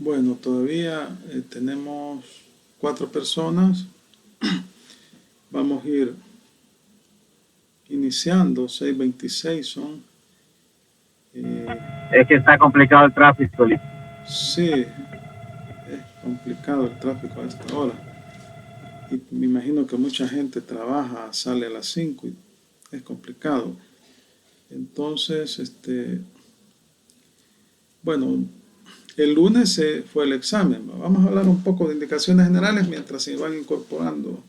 Bueno, todavía tenemos 4 personas. Vamos a ir iniciando. 6:26 son. Es que está complicado el tráfico. Sí, es complicado el tráfico a esta hora. Y me imagino que mucha gente trabaja, sale a las 5 y es complicado. Entonces, bueno, el lunes fue el examen. Vamos a hablar un poco de indicaciones generales mientras se van incorporando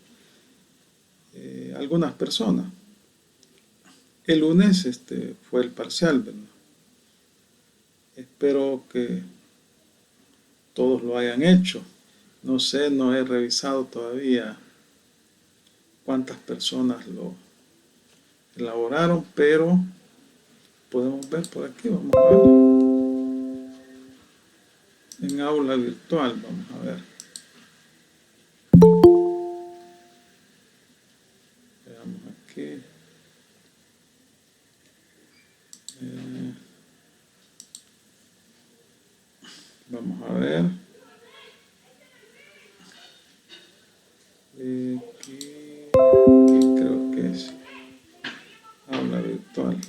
algunas personas. El lunes fue el parcial, ¿verdad? Espero que todos lo hayan hecho. No sé, no he revisado todavía cuántas personas lo elaboraron, pero podemos ver por aquí, vamos a ver. En aula virtual, vamos a ver. Veamos aquí. Vamos a ver. Aquí creo que es aula virtual.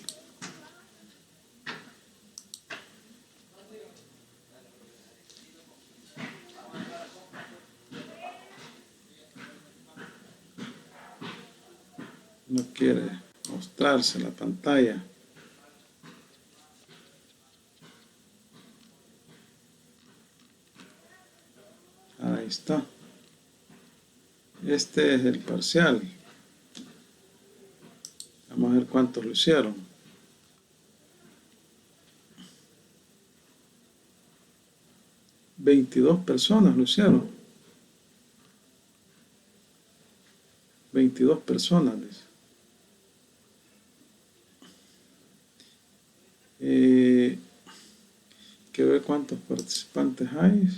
No quiere mostrarse la pantalla. Ahí está. Este es el parcial. Vamos a ver cuántos lo hicieron. 22 personas lo hicieron. 22 personas, dice. Quiero ver cuántos participantes hay.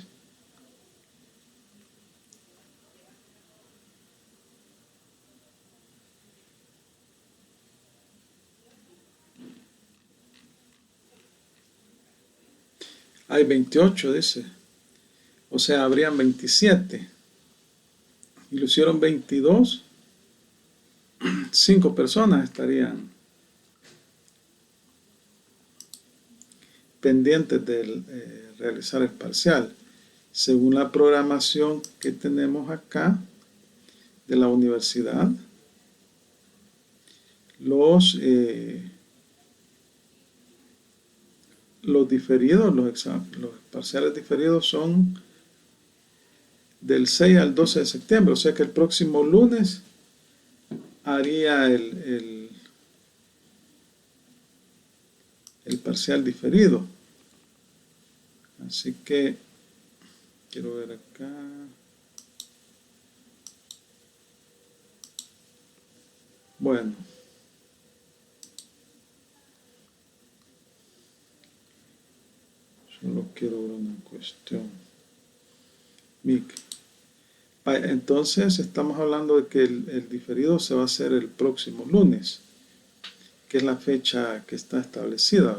Hay 28, dice. O sea, habrían 27. Y lo hicieron 22. 5 personas estarían pendientes de realizar el parcial. Según la programación que tenemos acá de la universidad, los diferidos, los parciales diferidos son del 6 al 12 de septiembre, o sea que el próximo lunes haría el parcial diferido. Así que quiero ver acá. Bueno. Solo quiero ver una cuestión. Mic. Entonces estamos hablando de que el diferido se va a hacer el próximo lunes, que es la fecha que está establecida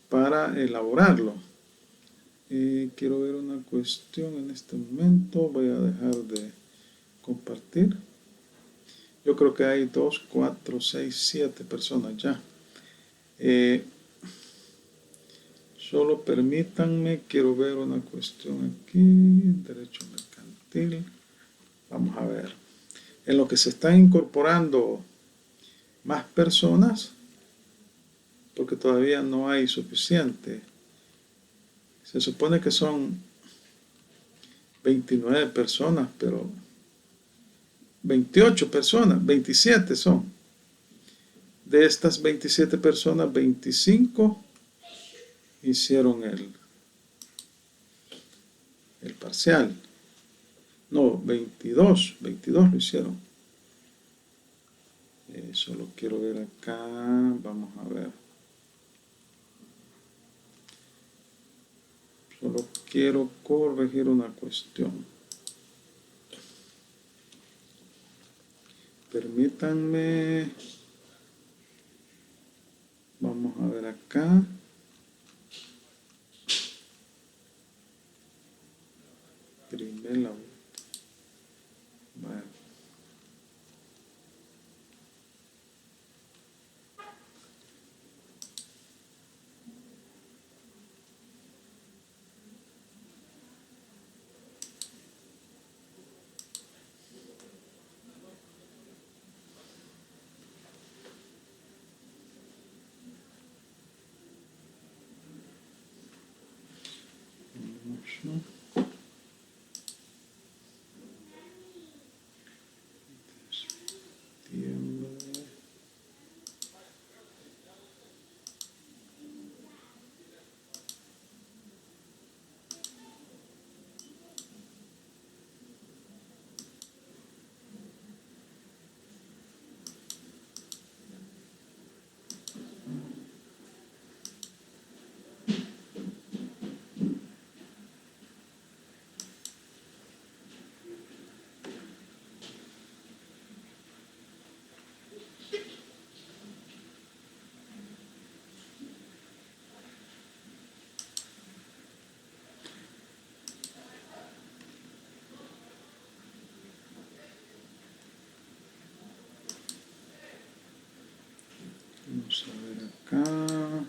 para elaborarlo. Quiero ver una cuestión en este momento. Voy a dejar de compartir. Yo creo que hay 2, 4, 6, 7 personas ya. Solo permítanme, quiero ver una cuestión aquí. Derecho mercantil. Vamos a ver. En lo que se están incorporando más personas, porque todavía no hay suficiente. Se supone que son 29 personas, pero 28 personas, 27 son. De estas 27 personas, 25 hicieron el parcial. No, 22 lo hicieron. Solo quiero ver acá, vamos a ver. Solo quiero corregir una cuestión. Permítanme. Vamos a ver acá. ¿no? Septiembre. Vamos a ver acá.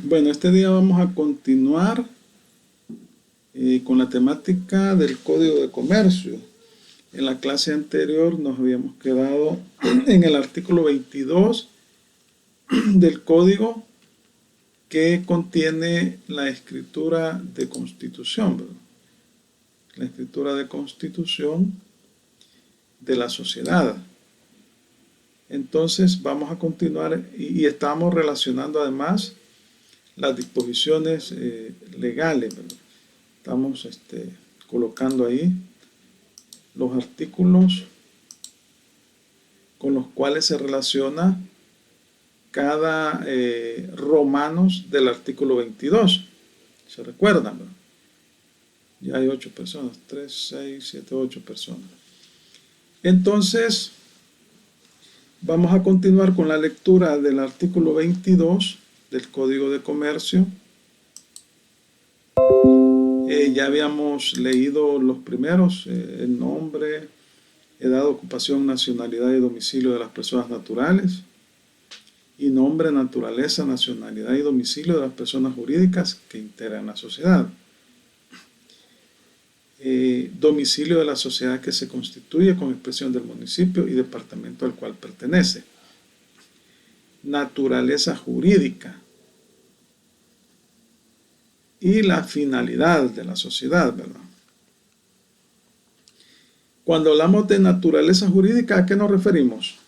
Bueno, este día vamos a continuar con la temática del Código de Comercio. En la clase anterior nos habíamos quedado en el artículo 22 del Código, que contiene la escritura de constitución, ¿verdad? La escritura de constitución de la sociedad. Entonces vamos a continuar y estamos relacionando además las disposiciones legales, ¿verdad? Estamos colocando ahí los artículos con los cuales se relaciona cada romanos del artículo 22. ¿Se recuerdan, ¿verdad? Ya hay 8 personas, 3, 6, 7, 8 personas. Entonces, vamos a continuar con la lectura del artículo 22 del Código de Comercio. Ya habíamos leído los primeros, el nombre, edad, ocupación, nacionalidad y domicilio de las personas naturales, y nombre, naturaleza, nacionalidad y domicilio de las personas jurídicas que integran la sociedad. Domicilio de la sociedad que se constituye con expresión del municipio y departamento al cual pertenece. Naturaleza jurídica. Y la finalidad de la sociedad, ¿verdad? Cuando hablamos de naturaleza jurídica, ¿a qué nos referimos?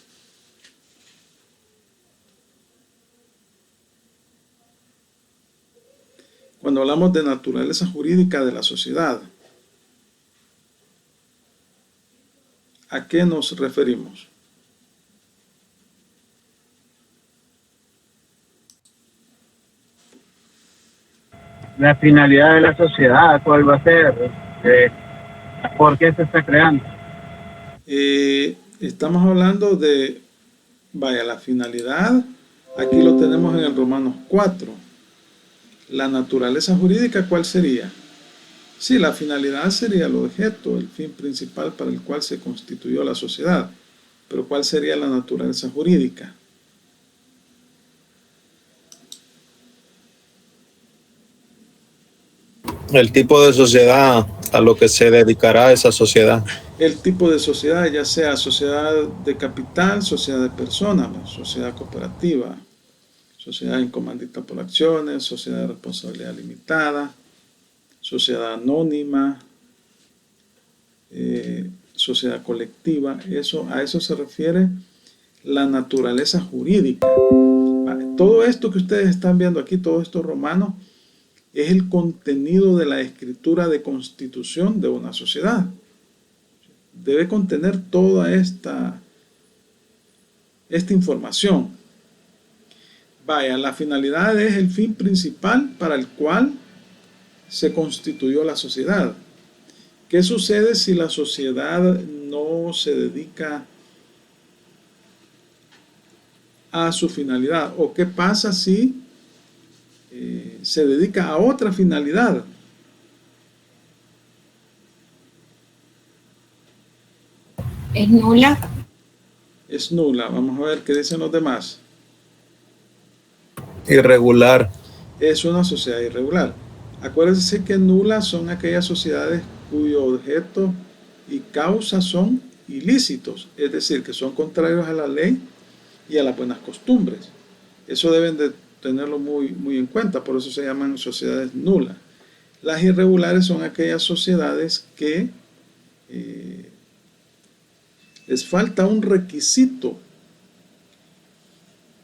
Cuando hablamos de naturaleza jurídica de la sociedad, ¿a qué nos referimos? La finalidad de la sociedad, ¿cuál va a ser? ¿Por qué se está creando? Estamos hablando de, vaya, la finalidad, aquí lo tenemos en el Romanos 4. La naturaleza jurídica, ¿cuál sería? Sí, la finalidad sería el objeto, el fin principal para el cual se constituyó la sociedad. Pero ¿cuál sería la naturaleza jurídica? El tipo de sociedad a lo que se dedicará esa sociedad. El tipo de sociedad, ya sea sociedad de capital, sociedad de personas, sociedad cooperativa, sociedad en comandita por acciones, sociedad de responsabilidad limitada, sociedad anónima, sociedad colectiva. A eso se refiere la naturaleza jurídica. Todo esto que ustedes están viendo aquí, todos estos romanos, es el contenido de la escritura de constitución de una sociedad. Debe contener toda esta información. Vaya, la finalidad es el fin principal para el cual se constituyó la sociedad. ¿Qué sucede si la sociedad no se dedica a su finalidad? ¿O qué pasa si se dedica a otra finalidad? Es nula. Es nula. Vamos a ver qué dicen los demás. Irregular. Es una sociedad irregular. Acuérdense que nulas son aquellas sociedades cuyo objeto y causa son ilícitos, es decir, que son contrarios a la ley y a las buenas costumbres. Eso deben de tenerlo muy en cuenta, por eso se llaman sociedades nulas. Las irregulares son aquellas sociedades que les falta un requisito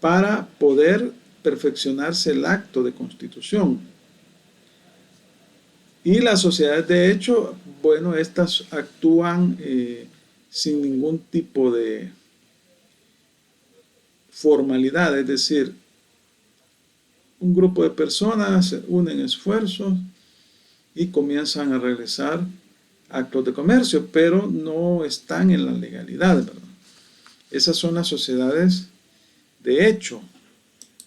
para poder perfeccionarse el acto de constitución. Y las sociedades de hecho, bueno, estas actúan sin ningún tipo de formalidad, es decir, un grupo de personas unen esfuerzos y comienzan a realizar actos de comercio, pero no están en la legalidad, ¿verdad? Esas son las sociedades de hecho.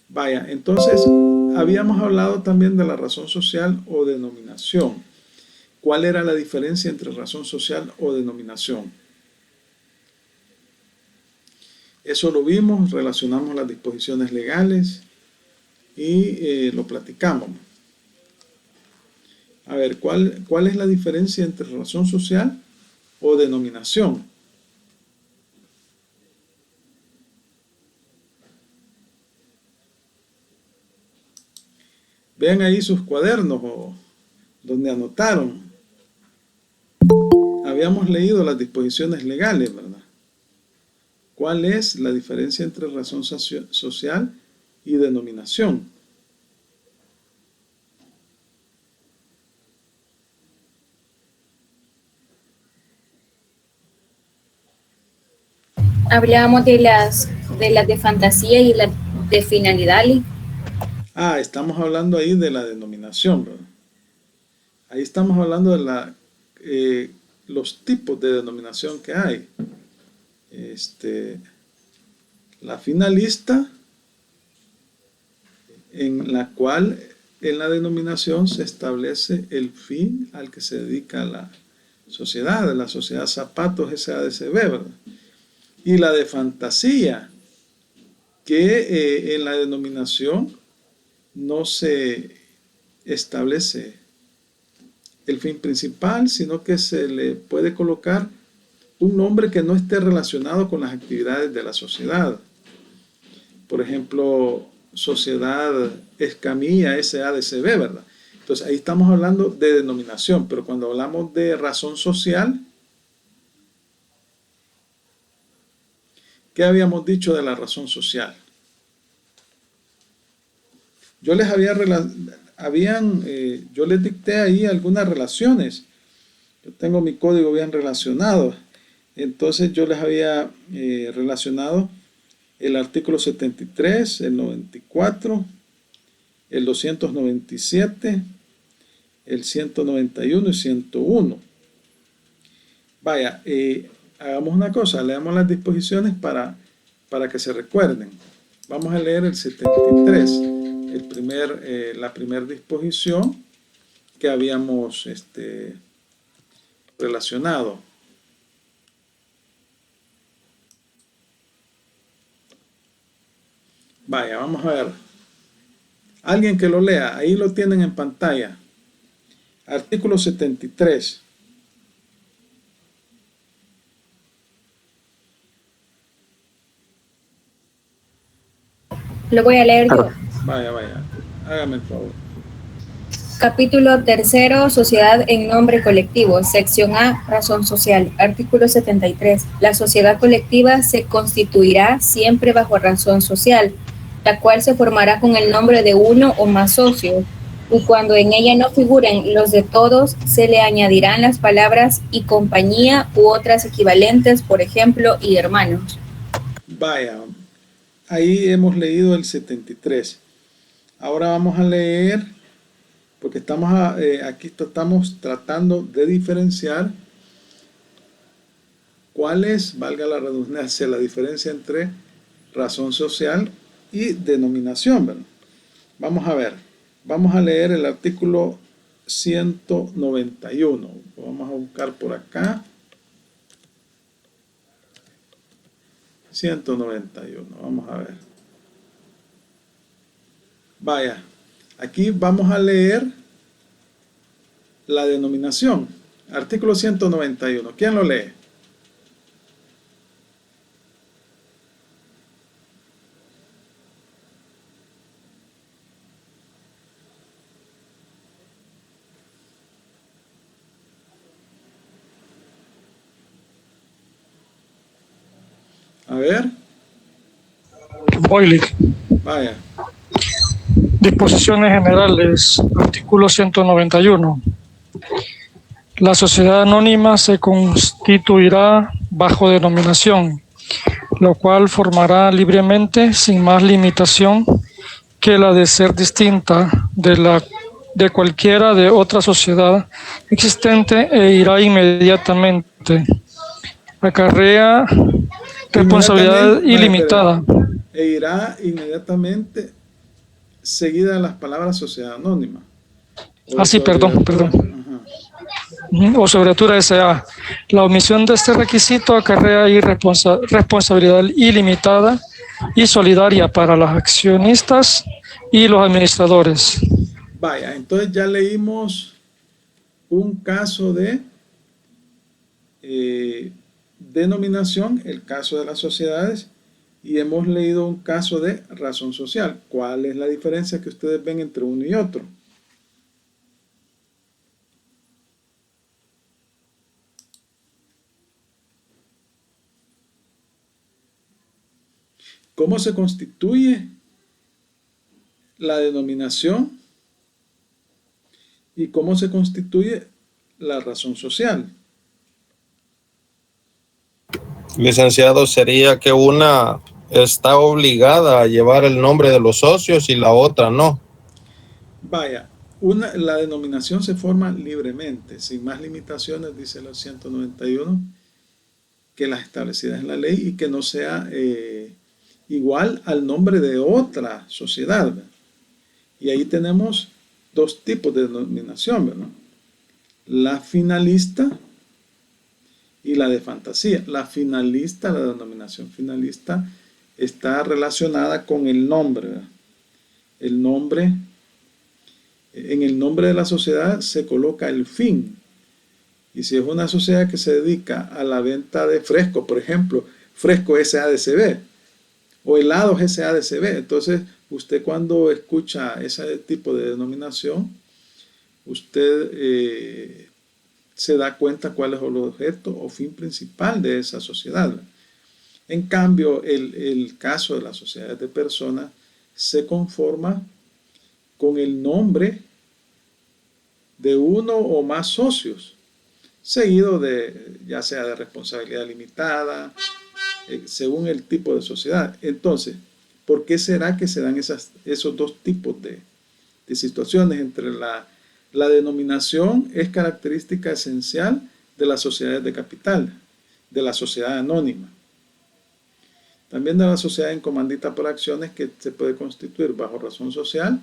Vaya, entonces habíamos hablado también de la razón social o denominación. ¿Cuál era la diferencia entre razón social o denominación? Eso lo vimos, relacionamos las disposiciones legales y lo platicamos. A ver, ¿cuál es la diferencia entre razón social o denominación? Vean ahí sus cuadernos o donde anotaron. Habíamos leído las disposiciones legales, ¿verdad? ¿Cuál es la diferencia entre razón social y denominación? Hablábamos de las de fantasía y las de finalidad. Ah, estamos hablando ahí de la denominación, ¿verdad? Ahí estamos hablando de los tipos de denominación que hay. La finalista, en la cual en la denominación se establece el fin al que se dedica la sociedad Zapatos SADCB, ¿verdad? Y la de fantasía, que en la denominación no se establece el fin principal, sino que se le puede colocar un nombre que no esté relacionado con las actividades de la sociedad. Por ejemplo, Sociedad Escamilla SADCB, ¿verdad? Entonces ahí estamos hablando de denominación, pero cuando hablamos de razón social, ¿qué habíamos dicho de la razón social? Yo les yo les dicté ahí algunas relaciones. Yo tengo mi código bien relacionado. Entonces yo les había relacionado el artículo 73, el 94, el 297, el 191 y 101. Vaya, hagamos una cosa, leamos las disposiciones para que se recuerden. Vamos a leer el 73, la primera disposición que habíamos relacionado. Vaya, vamos a ver. Alguien que lo lea, ahí lo tienen en pantalla. Artículo 73. Lo voy a leer yo. Vaya, hágame el favor. Capítulo 3, Sociedad en nombre colectivo. Sección A, razón social. Artículo 73. La sociedad colectiva se constituirá siempre bajo razón social, la cual se formará con el nombre de uno o más socios, y cuando en ella no figuren los de todos, se le añadirán las palabras y compañía u otras equivalentes, por ejemplo, y hermanos. Vaya, ahí hemos leído el 73. Ahora vamos a leer, porque aquí estamos tratando de diferenciar cuál es, valga la redundancia, la diferencia entre razón social y denominación, ¿verdad? Vamos a ver, vamos a leer el artículo 191. Vamos a buscar por acá. 191, vamos a ver. Vaya, aquí vamos a leer la denominación. Artículo 191. ¿Quién lo lee? A ver, Boyle. vaya. Disposiciones generales. Artículo 191. La sociedad anónima se constituirá bajo denominación, lo cual formará libremente, sin más limitación que la de ser distinta de cualquiera de otra sociedad existente, e irá inmediatamente. Acarrea responsabilidad ilimitada. E irá inmediatamente seguida de las palabras sociedad anónima. Sí, perdón. O su abreviatura S.A. La omisión de este requisito acarrea responsabilidad ilimitada y solidaria para los accionistas y los administradores. Vaya, entonces ya leímos un caso de denominación, el caso de las sociedades, y hemos leído un caso de razón social. ¿Cuál es la diferencia que ustedes ven entre uno y otro? ¿Cómo se constituye la denominación y cómo se constituye la razón social? Licenciado, sería que una está obligada a llevar el nombre de los socios y la otra no. Vaya, la denominación se forma libremente, sin más limitaciones, dice el 191, que las establecidas en la ley y que no sea igual al nombre de otra sociedad, ¿verdad? Y ahí tenemos dos tipos de denominación, ¿verdad? La finalista y la de fantasía. La finalista, la denominación finalista, está relacionada con el nombre, ¿verdad? El nombre, en el nombre de la sociedad se coloca el fin. Y si es una sociedad que se dedica a la venta de fresco, por ejemplo, fresco SADCB o helados SADCB, entonces usted cuando escucha ese tipo de denominación, usted se da cuenta cuál es el objeto o fin principal de esa sociedad. En cambio, el caso de las sociedades de personas se conforma con el nombre de uno o más socios, seguido de, ya sea de responsabilidad limitada, según el tipo de sociedad. Entonces, ¿por qué será que se dan esos dos tipos de situaciones? Entre la denominación es característica esencial de las sociedades de capital, de la sociedad anónima. También de la sociedad en comandita por acciones, que se puede constituir bajo razón social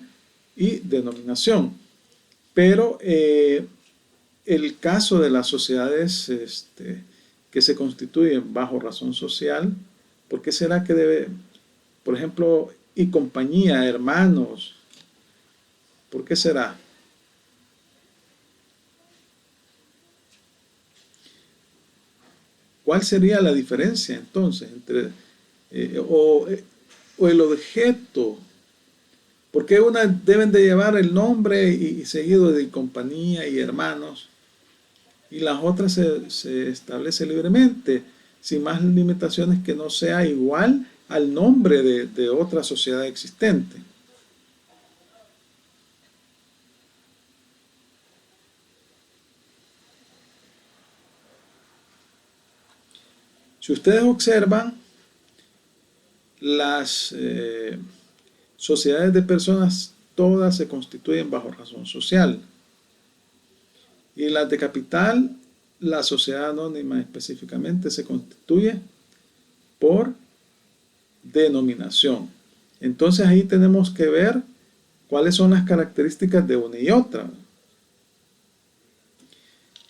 y denominación. Pero el caso de las sociedades que se constituyen bajo razón social, ¿por qué será que debe, por ejemplo, y compañía, hermanos? ¿Por qué será? ¿Cuál sería la diferencia entonces entre o el objeto? ¿Por qué unas deben de llevar el nombre y seguido de compañía y hermanos, y las otras se establece libremente, sin más limitaciones que no sea igual al nombre de otra sociedad existente? Si ustedes observan, las sociedades de personas todas se constituyen bajo razón social. Y las de capital, la sociedad anónima específicamente, se constituye por denominación. Entonces ahí tenemos que ver cuáles son las características de una y otra.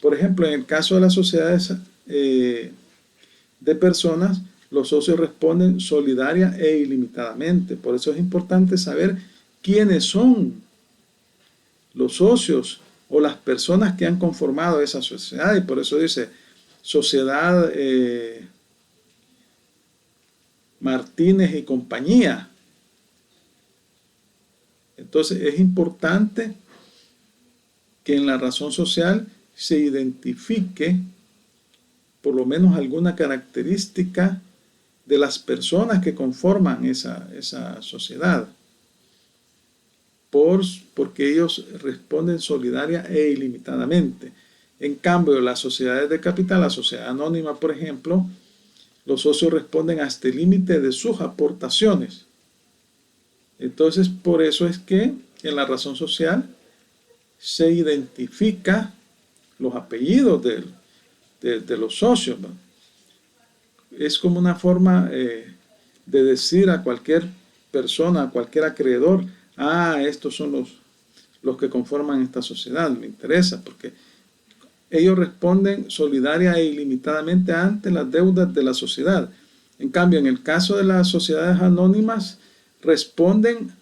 Por ejemplo, en el caso de las sociedades de personas, los socios responden solidaria e ilimitadamente. Por eso es importante saber quiénes son los socios o las personas que han conformado esa sociedad. Y por eso dice Sociedad Martínez y compañía. Entonces es importante que en la razón social se identifique por lo menos alguna característica de las personas que conforman esa sociedad, porque ellos responden solidaria e ilimitadamente. En cambio, las sociedades de capital, la sociedad anónima, por ejemplo, los socios responden hasta el límite de sus aportaciones. Entonces, por eso es que en la razón social se identifica los apellidos de los socios, ¿no? Es como una forma de decir a cualquier persona, a cualquier acreedor, estos son los que conforman esta sociedad, me interesa, porque ellos responden solidaria e ilimitadamente ante las deudas de la sociedad. En cambio, en el caso de las sociedades anónimas, responden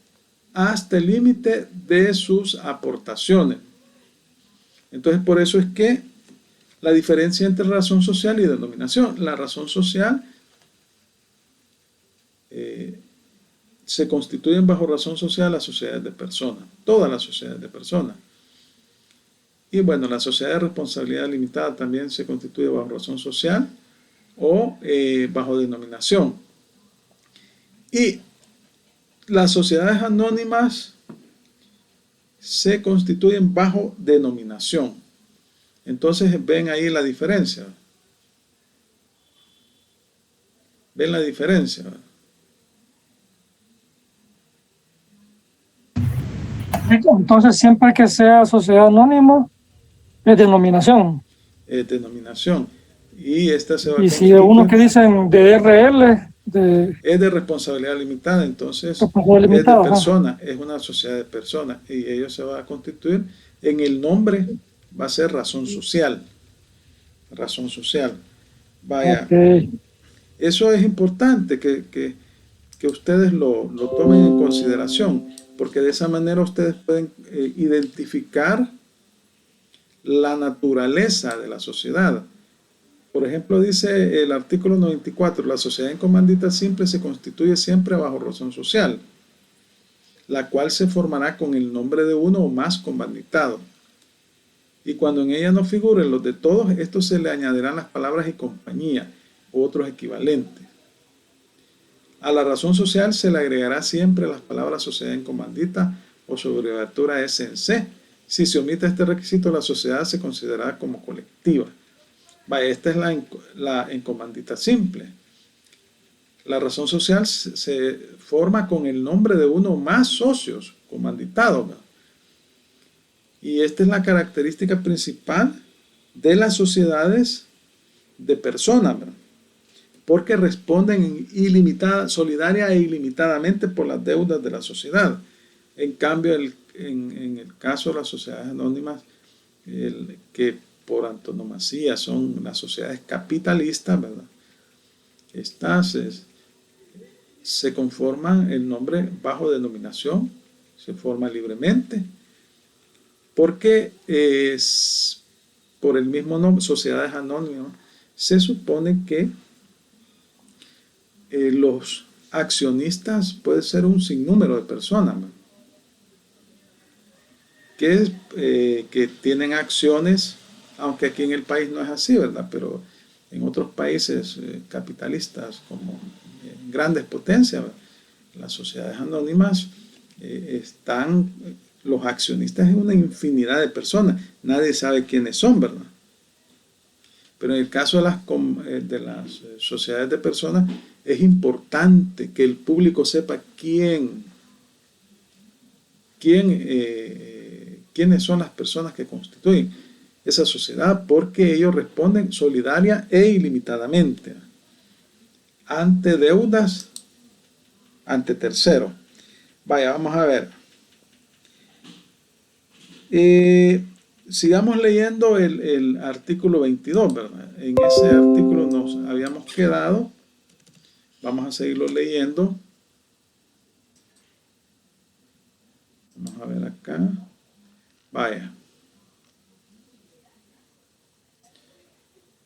hasta el límite de sus aportaciones. Entonces, por eso es que la diferencia entre razón social y denominación. La razón social se constituyen bajo razón social las sociedades de personas, todas las sociedades de personas. Y bueno, la sociedad de responsabilidad limitada también se constituye bajo razón social o bajo denominación. Y las sociedades anónimas se constituyen bajo denominación. Entonces ven ahí la diferencia. ¿Ven la diferencia? Entonces, siempre que sea sociedad anónima, es denominación. Es denominación. Y esta se va a Y si uno que dicen de RL, es de responsabilidad limitada, entonces limitada, es de persona, es una sociedad de personas. Y ello se va a constituir en el nombre, va a ser razón social. Razón social. Vaya. Okay. Eso es importante que ustedes lo tomen en consideración, porque de esa manera ustedes pueden identificar la naturaleza de la sociedad. Por ejemplo, dice el artículo 94, la sociedad en comandita simple se constituye siempre bajo razón social, la cual se formará con el nombre de uno o más comanditados. Y cuando en ella no figuren los de todos, estos se le añadirán las palabras y compañía, u otros equivalentes. A la razón social se le agregará siempre las palabras sociedad en comandita o su abreviatura SNC. Si se omite este requisito, la sociedad se considerará como colectiva. Vaya, esta es la en comandita simple. La razón social se forma con el nombre de uno o más socios comanditados, ¿no? Y esta es la característica principal de las sociedades de personas, ¿no? Porque responden solidaria e ilimitadamente por las deudas de la sociedad. En cambio, en el caso de las sociedades anónimas, que por antonomasia son las sociedades capitalistas, ¿verdad? Estas se conforman el nombre bajo denominación, se forma libremente, porque por el mismo nombre, sociedades anónimas, se supone que los accionistas pueden ser un sinnúmero de personas, ¿no? Que tienen acciones, aunque aquí en el país no es así, ¿verdad? Pero en otros países capitalistas, como grandes potencias, ¿verdad? Las sociedades anónimas están los accionistas en una infinidad de personas. Nadie sabe quiénes son, ¿verdad? Pero en el caso de las sociedades de personas, es importante que el público sepa quiénes son las personas que constituyen esa sociedad, porque ellos responden solidaria e ilimitadamente ante deudas ante tercero. Vaya, vamos a ver. Sigamos leyendo el artículo 22, ¿verdad? En ese artículo nos habíamos quedado. Vamos a seguirlo leyendo. Vamos a ver acá. Vaya.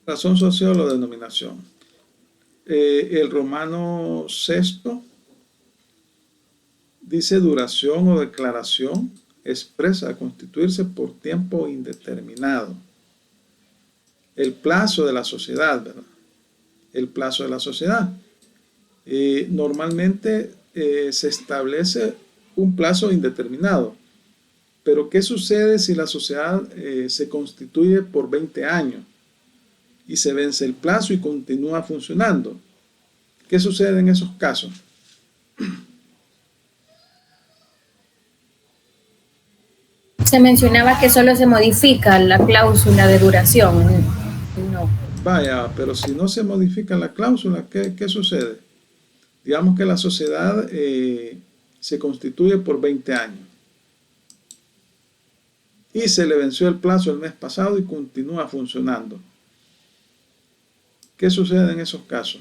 Razón social o denominación. El romano sexto dice duración o declaración expresa a constituirse por tiempo indeterminado. El plazo de la sociedad, ¿verdad? El plazo de la sociedad. Normalmente se establece un plazo indeterminado. Pero ¿qué sucede si la sociedad se constituye por 20 años y se vence el plazo y continúa funcionando? ¿Qué sucede en esos casos? Se mencionaba que solo se modifica la cláusula de duración. No. Vaya, pero si no se modifica la cláusula, ¿qué sucede? Digamos que la sociedad se constituye por 20 años y se le venció el plazo el mes pasado y continúa funcionando. ¿Qué sucede en esos casos?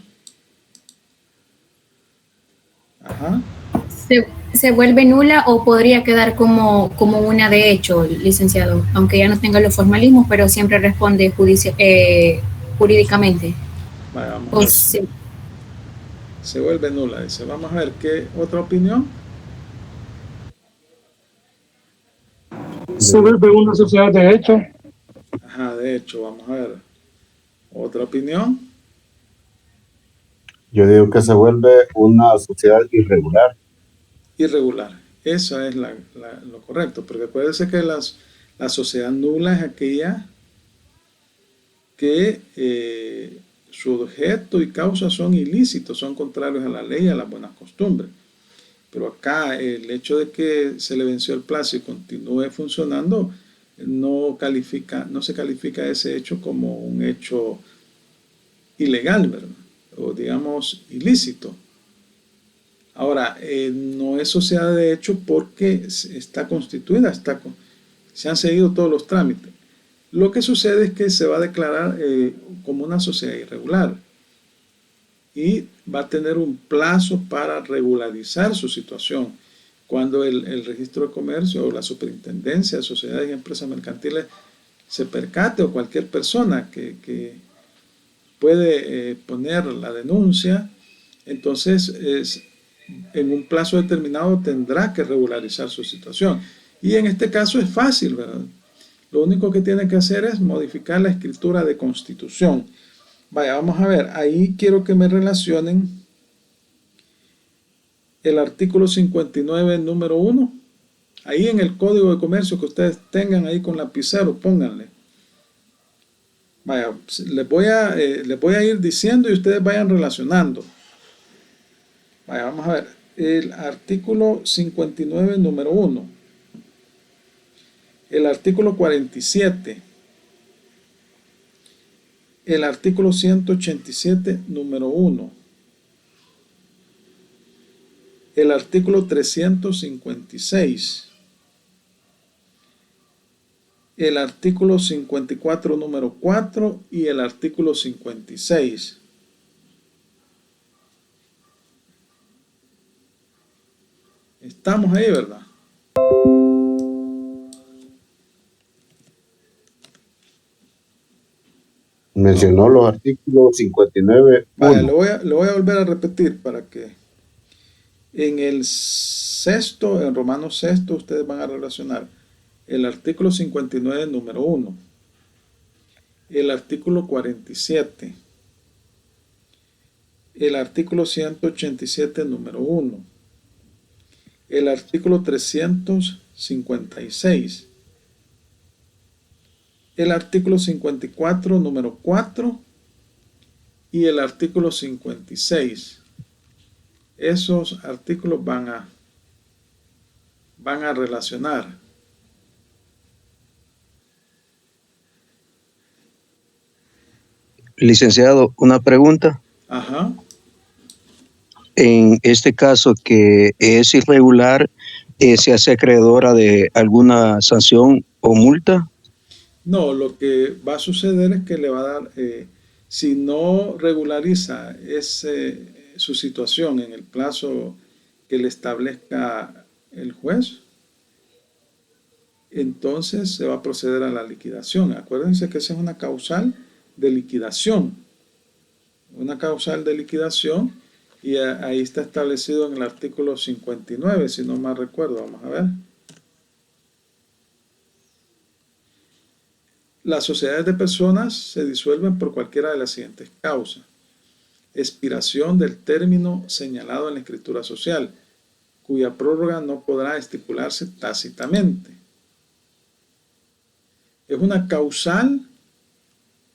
Ajá. ¿Se vuelve nula o podría quedar como una de hecho, licenciado? Aunque ya no tenga los formalismos, pero siempre responde jurídicamente. Vaya, vamos a ver. Sí. Se vuelve nula, dice. Vamos a ver, ¿qué otra opinión? Se vuelve una sociedad de hecho. Ajá, de hecho, vamos a ver. ¿Otra opinión? Yo digo que se vuelve una sociedad irregular. Irregular. Eso es lo correcto, porque acuérdense que la sociedad nula es aquella que su objeto y causa son ilícitos, son contrarios a la ley y a las buenas costumbres. Pero acá el hecho de que se le venció el plazo y continúe funcionando no se califica ese hecho como un hecho ilegal, ¿verdad? O digamos ilícito. Ahora, no es sociedad de hecho porque está constituida, se han seguido todos los trámites. Lo que sucede es que se va a declarar como una sociedad irregular y va a tener un plazo para regularizar su situación. Cuando el registro de comercio o la superintendencia de sociedades y empresas mercantiles se percate, o cualquier persona que puede poner la denuncia, entonces en un plazo determinado tendrá que regularizar su situación. Y en este caso es fácil, ¿verdad? Lo único que tiene que hacer es modificar la escritura de constitución. Vaya, vamos a ver, ahí quiero que me relacionen el artículo 59, número 1. Ahí en el Código de Comercio que ustedes tengan ahí con lapicero, pónganle. Vaya, les voy a ir diciendo y ustedes vayan relacionando. Vaya, vamos a ver. El artículo 59, número 1. El artículo 47. El artículo 187, número 1. El artículo 356. El artículo 54, número 4 y el artículo 56. Estamos ahí, ¿verdad? Mencionó los artículos 59. Vaya, lo voy a volver a repetir para que en el sexto, en Romano sexto, ustedes van a relacionar el artículo 59, número 1, el artículo 47, el artículo 187, número 1, el artículo 356, el artículo 54, número 4 y el artículo 56. Esos artículos van a relacionar. Licenciado, una pregunta. Ajá. en este caso que es irregular, se hace acreedora de alguna sanción o multa? No, lo que va a suceder es que le va a dar, si no regulariza su situación en el plazo que le establezca el juez, entonces se va a proceder a la liquidación. Acuérdense que esa es una causal de liquidación. Una causal de liquidación, y ahí está establecido en el artículo 59, si no mal recuerdo. Vamos a ver. Las sociedades de personas se disuelven por cualquiera de las siguientes causas: expiración del término señalado en la escritura social, cuya prórroga no podrá estipularse tácitamente. Es una causal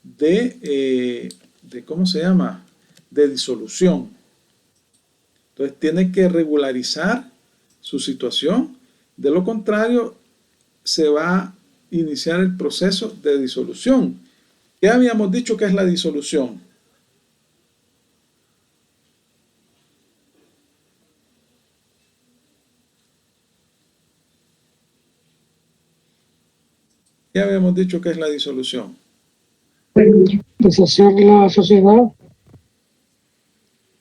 de ¿cómo se llama? De disolución. Entonces tiene que regularizar su situación. De lo contrario, se va a iniciar el proceso de disolución. ¿Qué habíamos dicho que es la disolución? ¿Qué habíamos dicho que es la disolución? Deshacer la sociedad.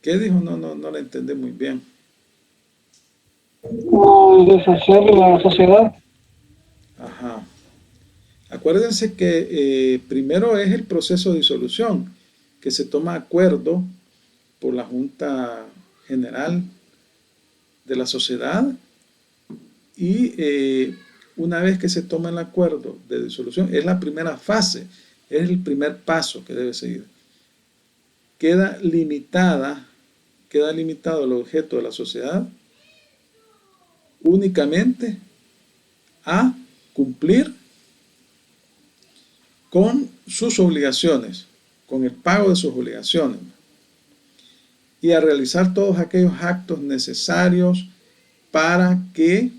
¿Qué dijo? No la entendí muy bien. Deshacer la sociedad. Ajá. Acuérdense que primero es el proceso de disolución, que se toma acuerdo por la Junta General de la sociedad, y una vez que se toma el acuerdo de disolución, es la primera fase, es el primer paso que debe seguir. Queda limitado el objeto de la sociedad únicamente a cumplir con sus obligaciones, con el pago de sus obligaciones, y a realizar todos aquellos actos necesarios para que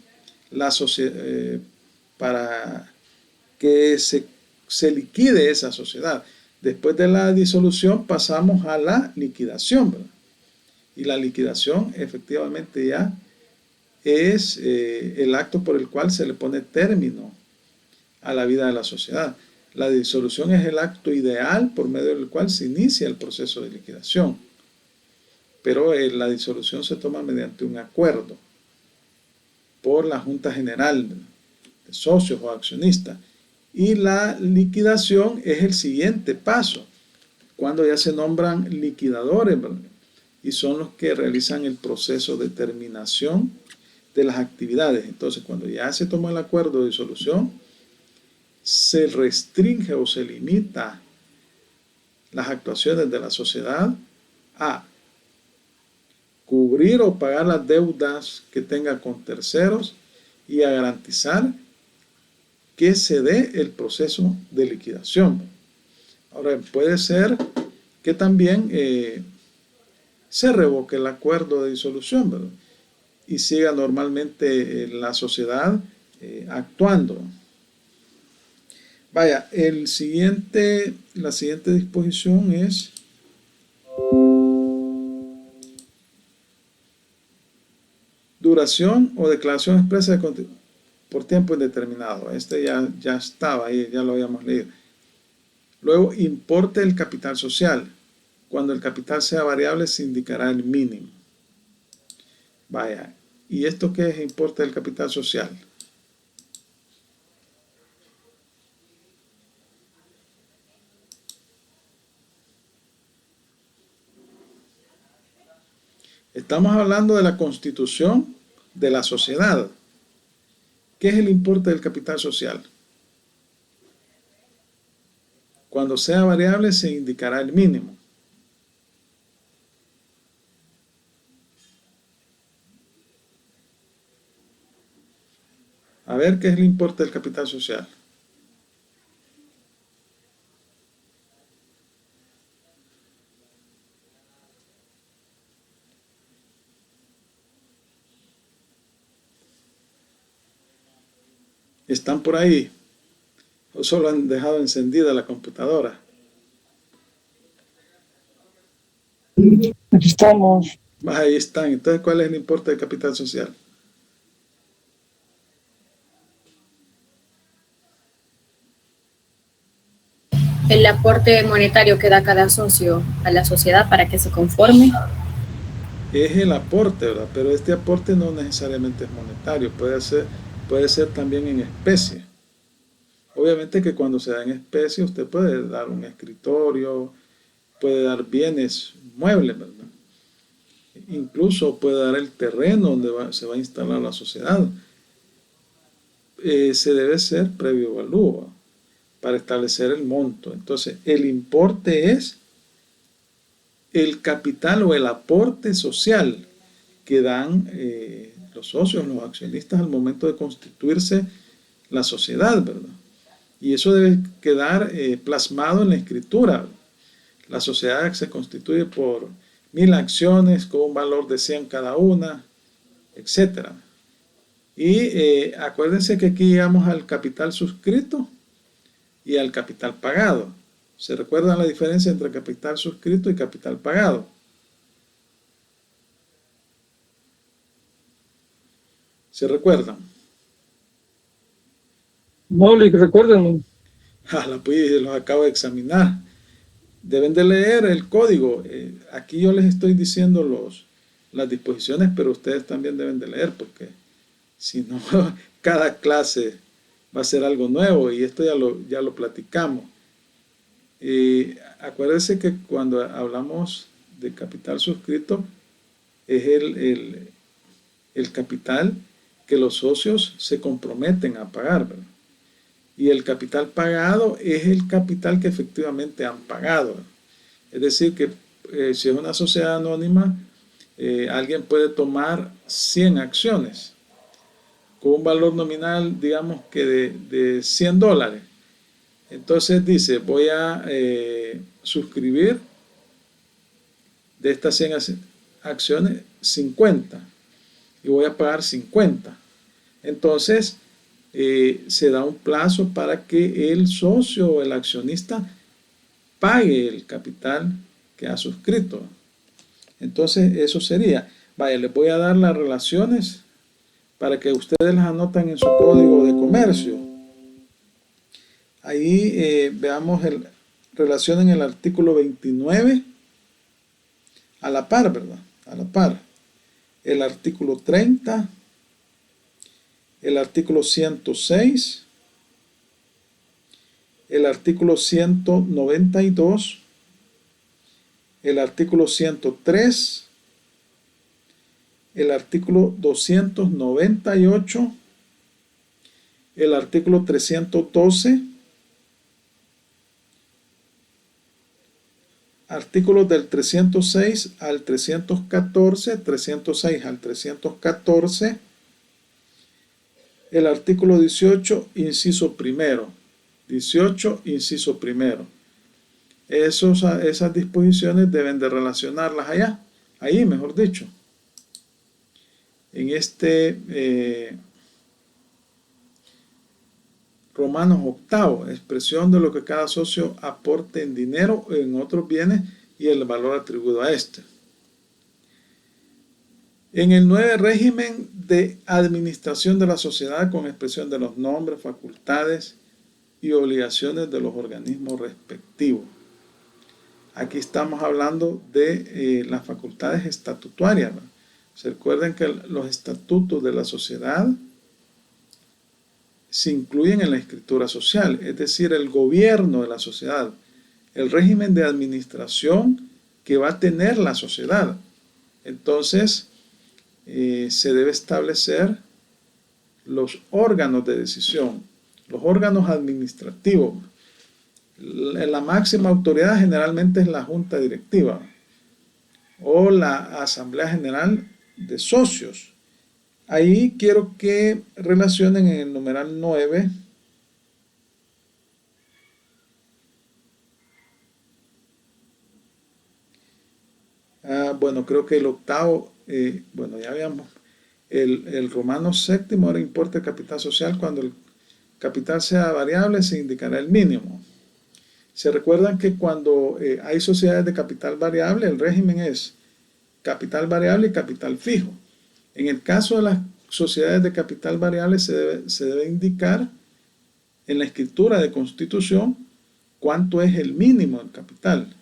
se liquide esa sociedad. Después de la disolución pasamos a la liquidación, ¿verdad? Y la liquidación efectivamente ya es el acto por el cual se le pone término a la vida de la sociedad. La disolución es el acto ideal por medio del cual se inicia el proceso de liquidación, pero la disolución se toma mediante un acuerdo por la Junta General de Socios o Accionistas, y la liquidación es el siguiente paso, cuando ya se nombran liquidadores, ¿verdad? Y son los que realizan el proceso de terminación de las actividades. Entonces, cuando ya se tomó el acuerdo de disolución, se restringe o se limita las actuaciones de la sociedad a cubrir o pagar las deudas que tenga con terceros y a garantizar que se dé el proceso de liquidación. Ahora, puede ser que también se revoque el acuerdo de disolución, ¿verdad? Y siga normalmente la sociedad actuando. Vaya, la siguiente disposición es duración o declaración expresa por tiempo indeterminado. Este ya estaba ahí, ya lo habíamos leído. Luego, importe del capital social. Cuando el capital sea variable, se indicará el mínimo. Vaya, ¿y esto qué es importe del capital social? Estamos hablando de la constitución de la sociedad. ¿Qué es el importe del capital social? Cuando sea variable, se indicará el mínimo. A ver, ¿qué es el importe del capital social? ¿Están por ahí? ¿O solo han dejado encendida la computadora? Aquí estamos. Ahí están. Entonces, ¿cuál es el importe de capital social? El aporte monetario que da cada socio a la sociedad para que se conforme. Es el aporte, ¿verdad? Pero este aporte no necesariamente es monetario, puede ser también en especie. Obviamente que cuando se da en especie usted puede dar un escritorio, puede dar bienes muebles, ¿verdad? Incluso puede dar el terreno donde se va a instalar la sociedad. Se debe hacer previo evalúo para establecer el monto. Entonces, el importe es el capital o el aporte social que dan los socios, los accionistas al momento de constituirse la sociedad, ¿verdad? Y eso debe quedar plasmado en la escritura. La sociedad se constituye por 1000 acciones con un valor de 100 cada una, etc. Y acuérdense que aquí llegamos al capital suscrito y al capital pagado. ¿Se recuerdan la diferencia entre capital suscrito y capital pagado? ¿Se recuerdan? No, recuérdenme. Pues los acabo de examinar. Deben de leer el código. Aquí yo les estoy diciendo las disposiciones, pero ustedes también deben de leer, porque si no, cada clase va a ser algo nuevo, y esto ya lo platicamos. Acuérdense que cuando hablamos de capital suscrito, es el capital que los socios se comprometen a pagar, ¿verdad? Y el capital pagado es el capital que efectivamente han pagado. Es decir, que si es una sociedad anónima, alguien puede tomar 100 acciones con un valor nominal, digamos que de $100. Entonces dice, voy a suscribir de estas 100 acciones 50 y voy a pagar 50. Entonces, se da un plazo para que el socio o el accionista pague el capital que ha suscrito. Entonces, eso sería. Vaya, les voy a dar las relaciones para que ustedes las anoten en su código de comercio. Ahí veamos relación en el artículo 29, a la par, ¿verdad? A la par. El artículo 30, el artículo 106, el artículo 192, el artículo 103, el artículo 298, el artículo 312, artículos del 306 al 314, 306 al 314, el artículo 18, inciso primero. 18, inciso primero. Esas disposiciones deben de relacionarlas ahí mejor dicho. En este Romanos octavo, expresión de lo que cada socio aporte en dinero o en otros bienes y el valor atribuido a este. En el 9, régimen de administración de la sociedad con expresión de los nombres, facultades y obligaciones de los organismos respectivos. Aquí estamos hablando de las facultades estatutarias, ¿no? Se recuerden que los estatutos de la sociedad se incluyen en la escritura social, es decir, el gobierno de la sociedad, el régimen de administración que va a tener la sociedad. Entonces, se debe establecer los órganos de decisión, los órganos administrativos. La máxima autoridad generalmente es la junta directiva o la asamblea general de socios. Ahí quiero que relacionen en el numeral 9 bueno, creo que el octavo, bueno, ya veamos, el romano séptimo, ahora importa el capital social. Cuando el capital sea variable se indicará el mínimo. Se recuerdan que cuando hay sociedades de capital variable, el régimen es capital variable y capital fijo. En el caso de las sociedades de capital variable se debe indicar en la escritura de constitución cuánto es el mínimo del capital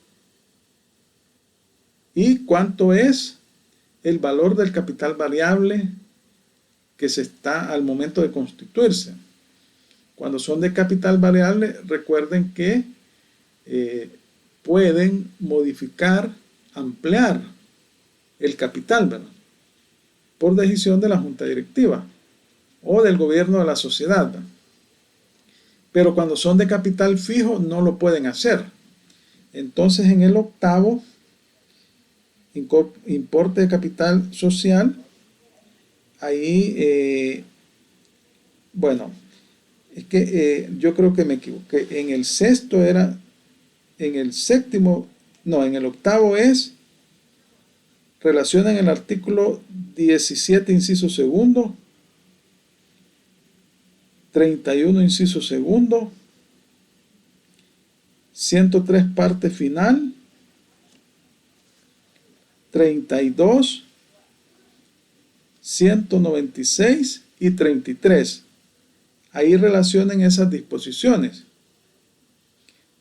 y cuánto es el valor del capital variable que se está al momento de constituirse. Cuando son de capital variable, recuerden que pueden modificar, ampliar el capital, ¿verdad?, por decisión de la junta directiva o del gobierno de la sociedad, ¿verdad? Pero cuando son de capital fijo no lo pueden hacer. Entonces en el octavo, importe de capital social, ahí, bueno, es que yo creo que me equivoqué. En el sexto era, en el séptimo, no, en el octavo es, relacionan el artículo 17, inciso segundo, 31, inciso segundo, 103, parte final, 32, 196 y 33. Ahí relacionen esas disposiciones.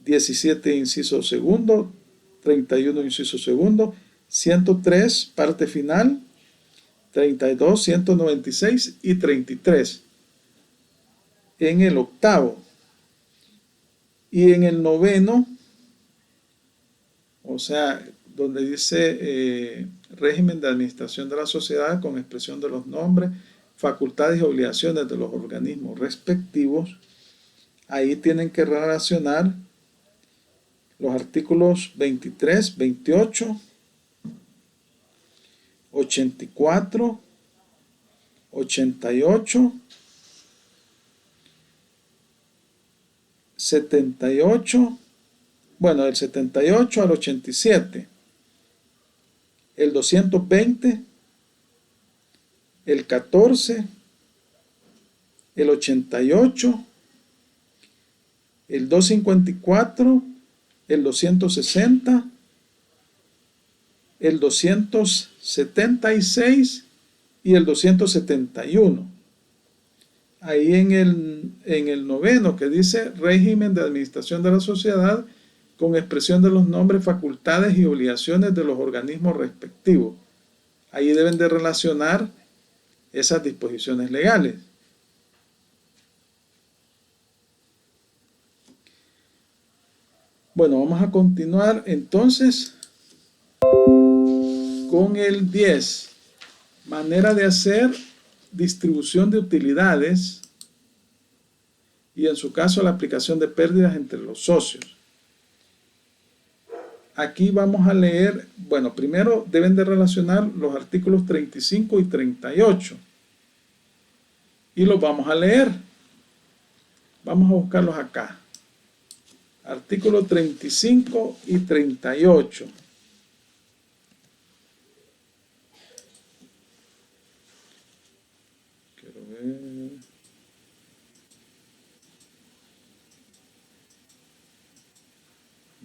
17, inciso segundo, 31, inciso segundo, 103, parte final, 32, 196 y 33. En el octavo. Y en el noveno, o sea, donde dice régimen de administración de la sociedad con expresión de los nombres, facultades y obligaciones de los organismos respectivos, ahí tienen que relacionar los artículos 23, 28, 84, 88, 78, bueno, del 78 al 87, el 220, el 14, el 88, el 254, el 260, el 276 y el 271. Ahí en el noveno, que dice régimen de administración de la sociedad con expresión de los nombres, facultades y obligaciones de los organismos respectivos. Ahí deben de relacionar esas disposiciones legales. Bueno, vamos a continuar entonces con el 10. Manera de hacer distribución de utilidades y en su caso la aplicación de pérdidas entre los socios. Aquí vamos a leer, bueno, primero deben de relacionar los artículos 35 y 38 y los vamos a leer. Vamos a buscarlos acá. Artículos 35 y 38. Quiero ver.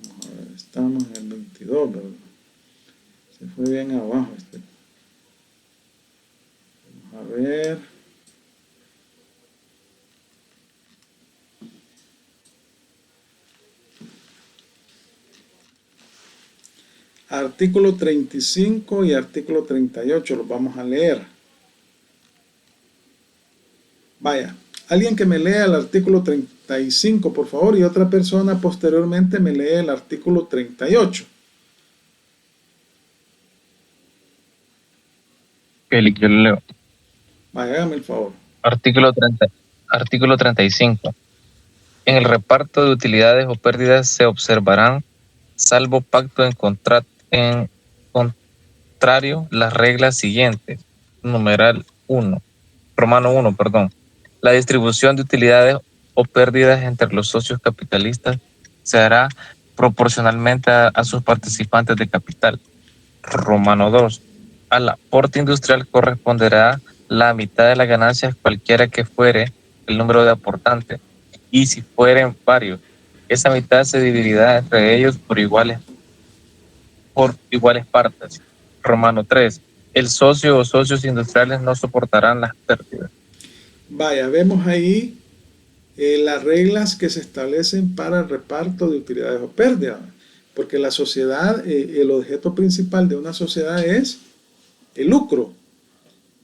Vamos a ver, estamos en el 22, ¿verdad? Se fue bien abajo este. Vamos a ver. Artículo 35 y artículo 38 los vamos a leer. Vaya, alguien que me lea el artículo 35, por favor, y otra persona posteriormente me lee el artículo 38. Félix, yo lo leo. Vaya, hágame el favor. Artículo 35. En el reparto de utilidades o pérdidas se observarán, salvo pacto en contrario, las reglas siguientes. Numeral 1. Romano 1, perdón. La distribución de utilidades o pérdidas entre los socios capitalistas se hará proporcionalmente a sus participantes de capital. Romano 2. Al aporte industrial corresponderá la mitad de las ganancias cualquiera que fuere el número de aportantes, y si fueren varios, esa mitad se dividirá entre ellos por iguales partes. Romano 3. El socio o socios industriales no soportarán las pérdidas. Vaya, vemos ahí las reglas que se establecen para el reparto de utilidades o pérdidas. Porque la sociedad, el objeto principal de una sociedad es el lucro.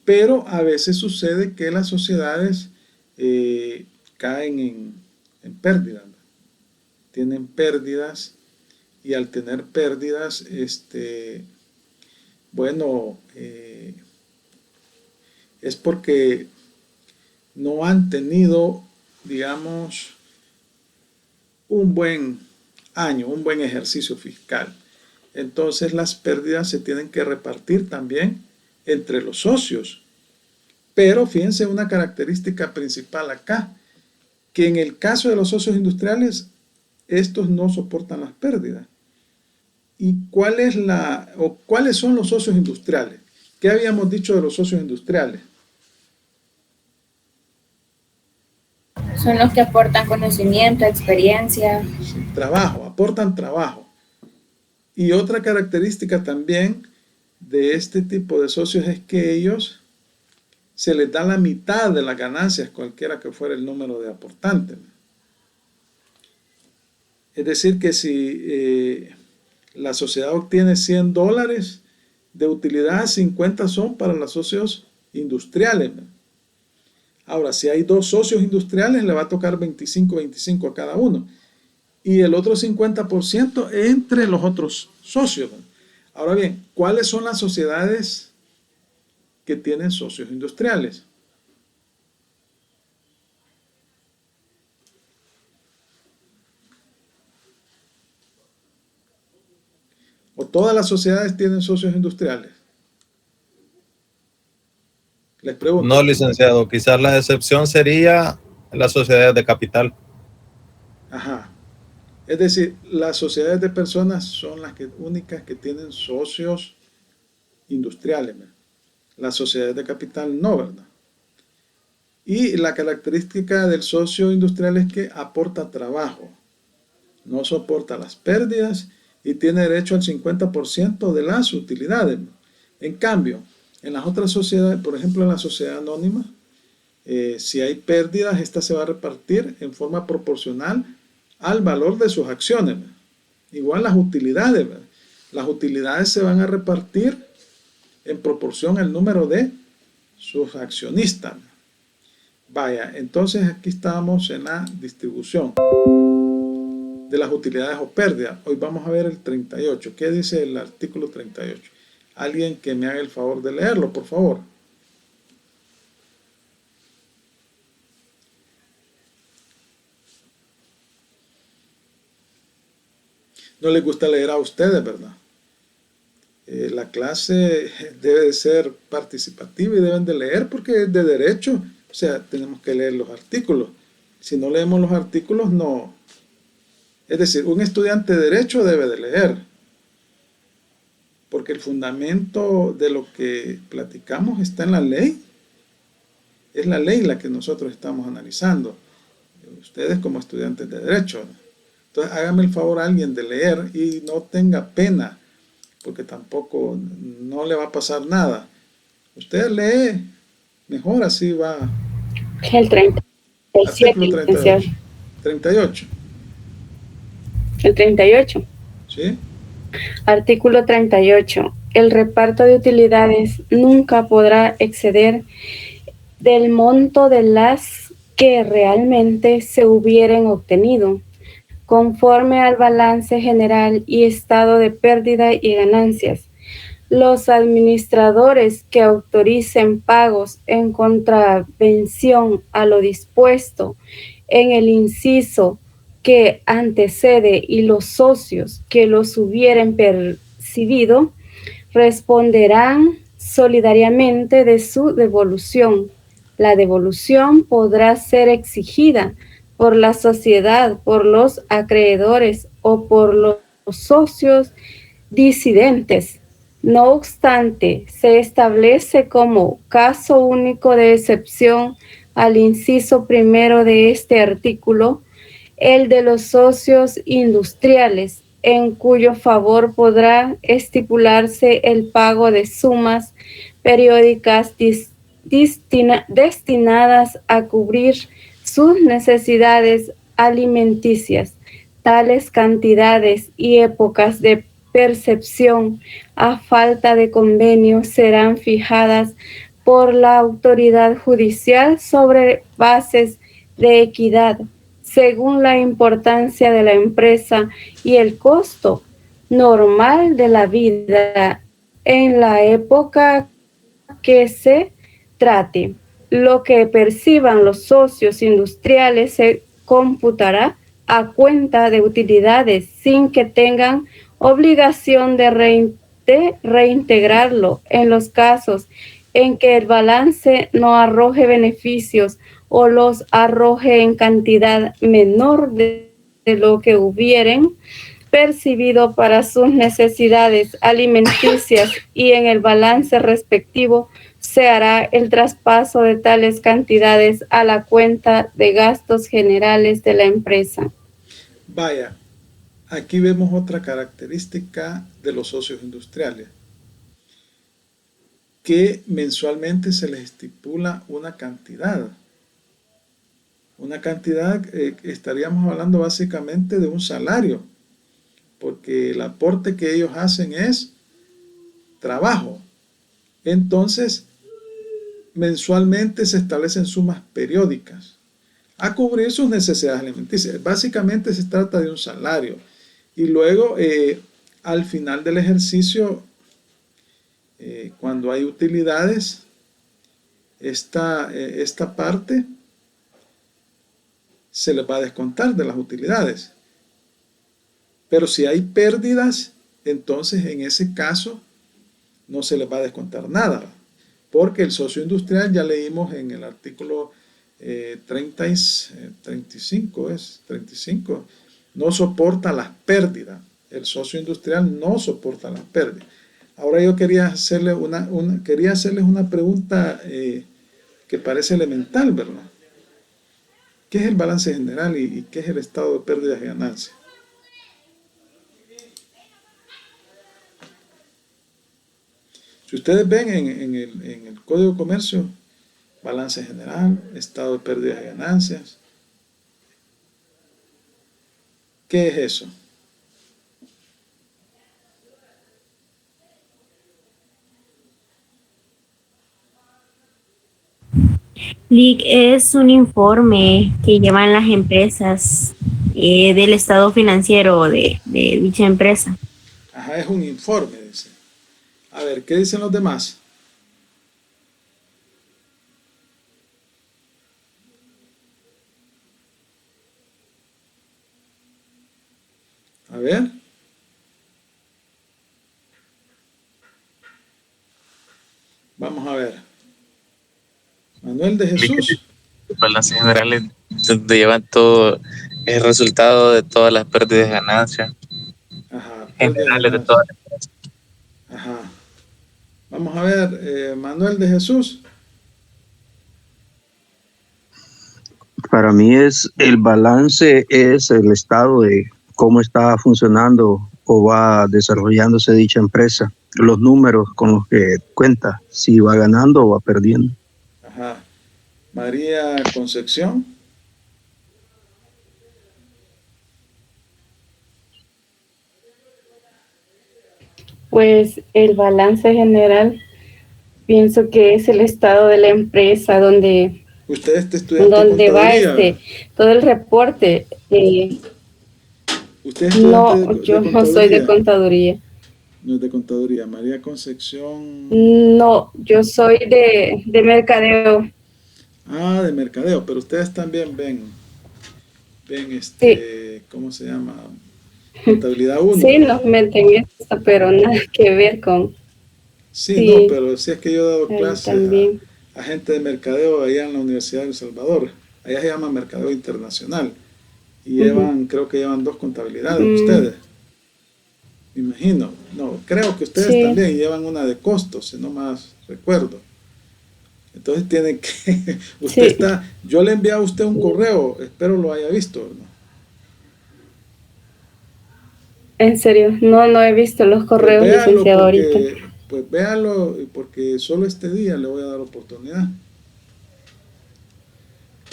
Pero a veces sucede que las sociedades caen en pérdidas. Tienen pérdidas y al tener pérdidas, es porque no han tenido, digamos, un buen año, un buen ejercicio fiscal. Entonces las pérdidas se tienen que repartir también entre los socios. Pero fíjense una característica principal acá, que en el caso de los socios industriales, estos no soportan las pérdidas. ¿Y cuáles son los socios industriales? ¿Qué habíamos dicho de los socios industriales? Son los que aportan conocimiento, experiencia. Sí, trabajo, aportan trabajo. Y otra característica también de este tipo de socios es que ellos se les da la mitad de las ganancias, cualquiera que fuera el número de aportantes. Es decir, que si la sociedad obtiene $100 de utilidad, 50 son para los socios industriales. Ahora, si hay 2 socios industriales, le va a tocar 25 a cada uno. Y el otro 50% entre los otros socios. Ahora bien, ¿cuáles son las sociedades que tienen socios industriales? ¿O todas las sociedades tienen socios industriales? Les pregunto. No, licenciado, quizás la excepción sería las sociedades de capital. Ajá. Es decir, las sociedades de personas son las únicas que tienen socios industriales, ¿verdad? Las sociedades de capital no, ¿verdad? Y la característica del socio industrial es que aporta trabajo, no soporta las pérdidas y tiene derecho al 50% de las utilidades. En cambio, en las otras sociedades, por ejemplo en la sociedad anónima, si hay pérdidas, esta se va a repartir en forma proporcional al valor de sus acciones. Igual las utilidades. Las utilidades se van a repartir en proporción al número de sus accionistas. Vaya, entonces aquí estamos en la distribución de las utilidades o pérdidas. Hoy vamos a ver el 38. ¿Qué dice el artículo 38? Alguien que me haga el favor de leerlo, por favor. No les gusta leer a ustedes, ¿verdad? La clase debe de ser participativa y deben de leer porque es de derecho. O sea, tenemos que leer los artículos. Si no leemos los artículos, no. Es decir, un estudiante de derecho debe de leer. Porque el fundamento de lo que platicamos está en la ley. Es la ley la que nosotros estamos analizando. Ustedes como estudiantes de derecho. Entonces, hágame el favor a alguien de leer y no tenga pena, porque tampoco no le va a pasar nada. Usted lee, mejor así va. El 37, Artículo 38. 38. El 38. ¿Sí? Artículo 38. El reparto de utilidades nunca podrá exceder del monto de las que realmente se hubieran obtenido, conforme al balance general y estado de pérdida y ganancias. Los administradores que autoricen pagos en contravención a lo dispuesto en el inciso que antecede y los socios que los hubieren percibido responderán solidariamente de su devolución. La devolución podrá ser exigida por la sociedad, por los acreedores o por los socios disidentes. No obstante, se establece como caso único de excepción al inciso primero de este artículo el de los socios industriales, en cuyo favor podrá estipularse el pago de sumas periódicas destinadas a cubrir sus necesidades alimenticias. Tales cantidades y épocas de percepción a falta de convenio serán fijadas por la autoridad judicial sobre bases de equidad, según la importancia de la empresa y el costo normal de la vida en la época que se trate. Lo que perciban los socios industriales se computará a cuenta de utilidades sin que tengan obligación de reintegrarlo en los casos en que el balance no arroje beneficios o los arroje en cantidad menor de lo que hubieran percibido para sus necesidades alimenticias, y en el balance respectivo se hará el traspaso de tales cantidades a la cuenta de gastos generales de la empresa. Vaya, aquí vemos otra característica de los socios industriales, que mensualmente se les estipula una cantidad. Una cantidad, estaríamos hablando básicamente de un salario, porque el aporte que ellos hacen es trabajo. Entonces, mensualmente se establecen sumas periódicas a cubrir sus necesidades alimenticias. Básicamente se trata de un salario. Y luego, al final del ejercicio, cuando hay utilidades, esta parte se les va a descontar de las utilidades. Pero si hay pérdidas, entonces en ese caso no se les va a descontar nada, porque el socio industrial, ya leímos en el artículo 35, no soporta las pérdidas. El socio industrial no soporta las pérdidas. Ahora yo quería hacerles una pregunta que parece elemental, ¿verdad? ¿Qué es el balance general y qué es el estado de pérdidas y ganancias? Si ustedes ven en el Código de Comercio, balance general, estado de pérdidas y ganancias, ¿qué es eso? LIC es un informe que llevan las empresas del estado financiero de dicha empresa. Ajá, es un informe, dice. A ver, ¿qué dicen los demás? A ver. Vamos a ver. Manuel de Jesús. El balance general es donde llevan todo el resultado de todas las pérdidas y ganancias. Ajá, Generales de todas las empresas. Ajá. Vamos a ver, Manuel de Jesús. Para mí el balance es el estado de cómo está funcionando o va desarrollándose dicha empresa, los números con los que cuenta, si va ganando o va perdiendo. Ajá. María Concepción. Pues el balance general, pienso que es el estado de la empresa donde Usted es estudiante de donde va contaduría. todo el reporte. ¿Usted es No, estudiante yo no soy de contaduría. No es de contaduría. María Concepción. No, yo soy de mercadeo. Ah, de mercadeo, pero ustedes también ven Sí. ¿cómo se llama? Contabilidad 1. Sí, nos meten esto, pero nada que ver con... Sí, sí. no, pero sí es que yo he dado clases también. a gente de mercadeo allá en la Universidad de El Salvador. Allá se llama mercadeo internacional. Y creo que llevan 2 contabilidades ustedes. Me imagino. No, creo que ustedes también llevan una de costos, si no más recuerdo. Entonces tienen que... Usted está... Yo le envié a usted un correo, espero lo haya visto, ¿no? En serio, no he visto los correos, Pues véalo licenciado, ahorita. porque, pues véalo, porque solo este día le voy a dar oportunidad.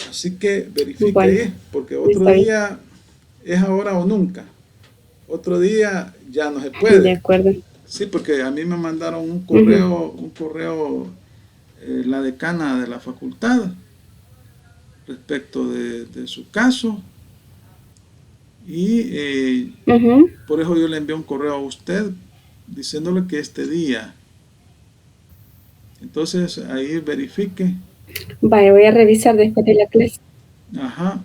Así que verifique Bueno, ahí, porque otro está bien. día es ahora o nunca. Otro día ya no se De puede. acuerdo. Sí, porque a mí me mandaron un Ujú. correo, la decana de la facultad respecto de su caso y Ujú. por eso yo le envié un correo a usted diciéndole que este día. Entonces ahí verifique. Vaya, voy a revisar después de la clase. Ajá,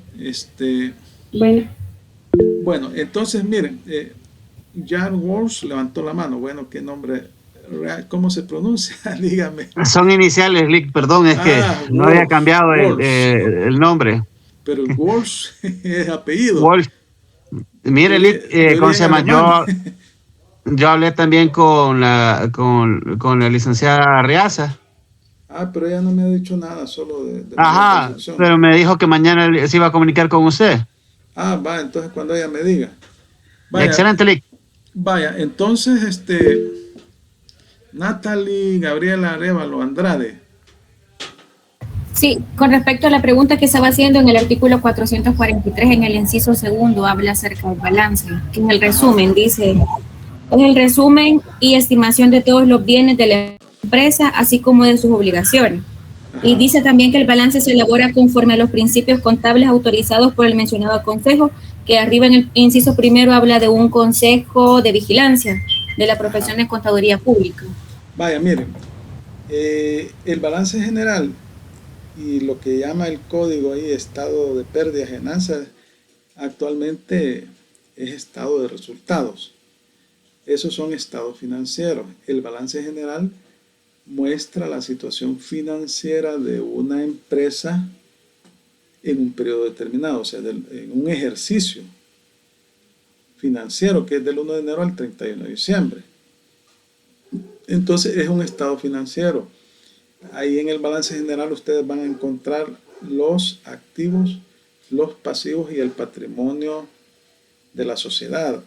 Bueno, bueno, entonces miren, Jan Walsh levantó la mano. Bueno, ¿qué nombre real? ¿Cómo se pronuncia? Dígame. Son iniciales, Lick, perdón, es que Ah, no había Walsh, cambiado Walsh. el nombre. Pero el Walsh es apellido, Wolf. Mire, Lick, de ¿cómo se origen llama? alemán. Yo hablé también con la licenciada Arriaza. Ah, pero ella no me ha dicho nada, solo de la Ajá, recepción. pero me dijo que mañana se iba a comunicar con usted. Ah, va, entonces cuando ella me diga. Vaya, Excelente, Lick. vaya, entonces, Natalie Gabriela Arevalo Andrade. Sí, con respecto a la pregunta que estaba haciendo en el artículo 443, en el inciso segundo, habla acerca del balance, que en el Ajá. resumen dice, en el resumen y estimación de todos los bienes de la empresa, así como de sus obligaciones. Y Ajá. dice también que el balance se elabora conforme a los principios contables autorizados por el mencionado consejo, que arriba en el inciso primero habla de un consejo de vigilancia de la Ajá. profesión de contaduría pública. Vaya, miren, el balance general y lo que llama el código ahí estado de pérdidas y ganancias actualmente es estado de resultados. Esos son estados financieros. El balance general muestra la situación financiera de una empresa en un periodo determinado, o sea, en un ejercicio financiero que es del 1 de enero al 31 de diciembre. Entonces es un estado financiero. Ahí en el balance general ustedes van a encontrar los activos, los pasivos y el patrimonio de la sociedad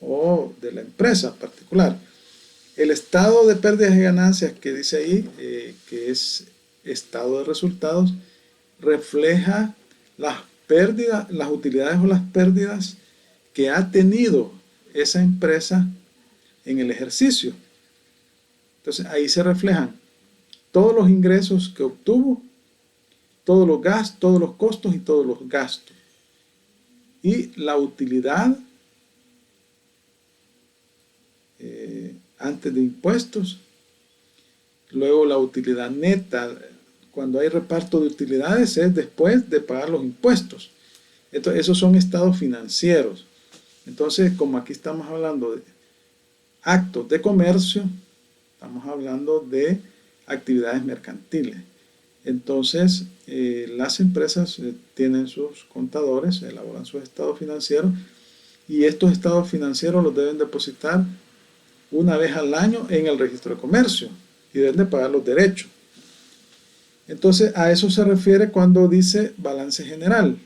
o de la empresa particular. El estado de pérdidas y ganancias que dice ahí, que es estado de resultados, refleja las pérdidas, las utilidades o las pérdidas que ha tenido esa empresa en el ejercicio. Entonces ahí se reflejan todos los ingresos que obtuvo, todos los gastos, todos los costos y todos los gastos. Y la utilidad antes de impuestos, luego la utilidad neta, cuando hay reparto de utilidades es después de pagar los impuestos. Entonces, esos son estados financieros. Entonces, como aquí estamos hablando de actos de comercio, estamos hablando de actividades mercantiles. Entonces, las empresas tienen sus contadores, elaboran sus estados financieros y estos estados financieros los deben depositar una vez al año en el registro de comercio y deben de pagar los derechos. Entonces, a eso se refiere cuando dice balance general.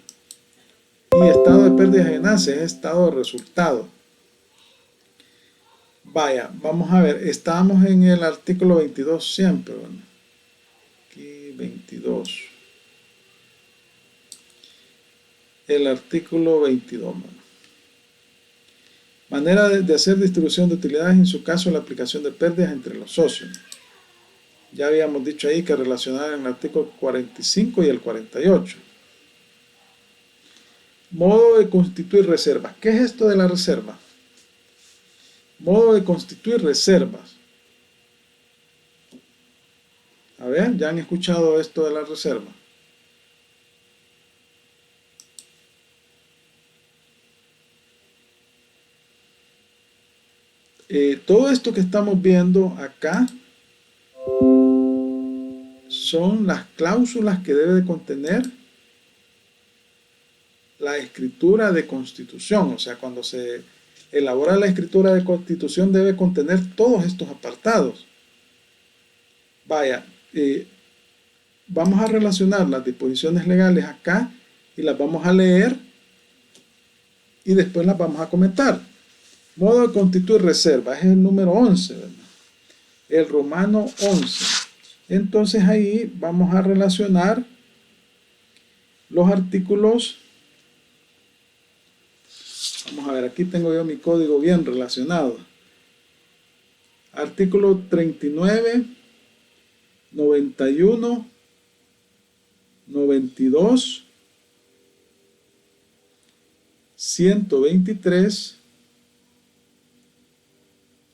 Y estado de pérdidas y ganancias es estado de resultado. Vaya, vamos a ver, estamos en el artículo 22 siempre. Bueno, aquí 22. El artículo 22. Bueno. Manera de hacer distribución de utilidades, en su caso la aplicación de pérdidas entre los socios. Ya habíamos dicho ahí que relacionar en el artículo 45 y el 48. Modo de constituir reservas. ¿Qué es esto de la reserva? Modo de constituir reservas. A ver, ¿ya han escuchado esto de la reserva? Todo esto que estamos viendo acá son las cláusulas que debe de contener la escritura de constitución. O sea, cuando se elabora la escritura de constitución debe contener todos estos apartados. Vaya, vamos a relacionar las disposiciones legales acá y las vamos a leer y después las vamos a comentar. Modo de constituir reserva, es el número 11, ¿verdad? El romano 11. Entonces ahí vamos a relacionar los artículos. Vamos a ver, aquí tengo yo mi código bien relacionado. Artículo 39, 91, 92, 123,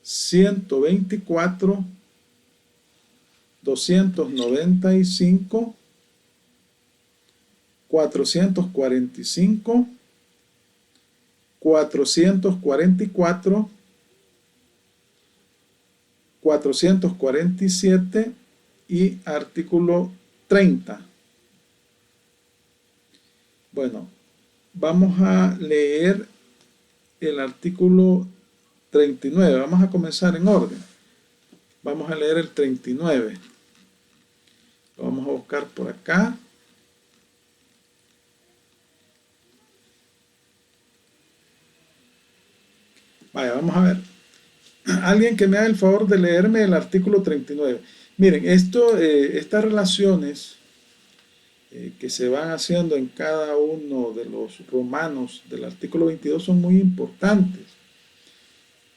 124, 295, 445, 444, 447 y artículo 30. Bueno, vamos a leer el artículo 39. Vamos a comenzar en orden. Vamos a leer el 39. Lo vamos a buscar por acá. Vaya, vamos a ver. Alguien que me haga el favor de leerme el artículo 39. Miren, estas relaciones que se van haciendo en cada uno de los romanos del artículo 22 son muy importantes.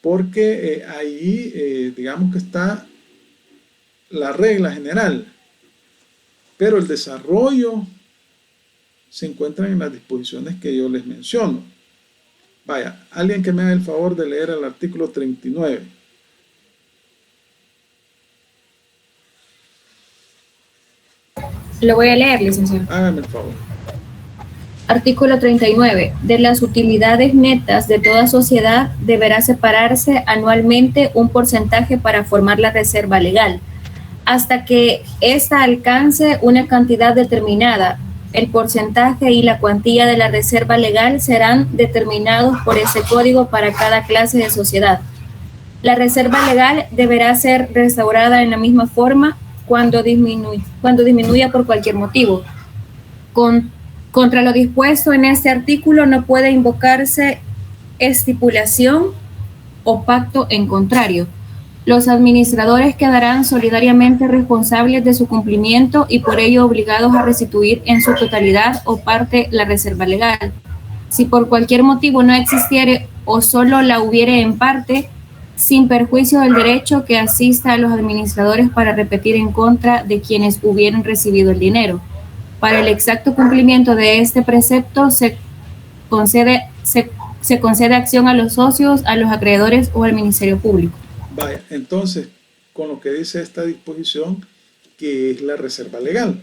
Porque ahí, digamos que está la regla general. Pero el desarrollo se encuentra en las disposiciones que yo les menciono. Vaya, alguien que me haga el favor de leer el artículo 39. Lo voy a leer, licenciado. Hágame el favor. Artículo 39. De las utilidades netas de toda sociedad deberá separarse anualmente un porcentaje para formar la reserva legal, hasta que ésta alcance una cantidad determinada. El porcentaje y la cuantía de la reserva legal serán determinados por ese código para cada clase de sociedad. La reserva legal deberá ser restaurada en la misma forma cuando disminuya por cualquier motivo. Contra lo dispuesto en este artículo no puede invocarse estipulación o pacto en contrario. Los administradores quedarán solidariamente responsables de su cumplimiento y por ello obligados a restituir en su totalidad o parte la reserva legal. Si por cualquier motivo no existiere o solo la hubiere en parte, sin perjuicio del derecho que asista a los administradores para repetir en contra de quienes hubieran recibido el dinero. Para el exacto cumplimiento de este precepto se concede acción a los socios, a los acreedores o al Ministerio Público. Vaya, entonces, con lo que dice esta disposición, que es la reserva legal.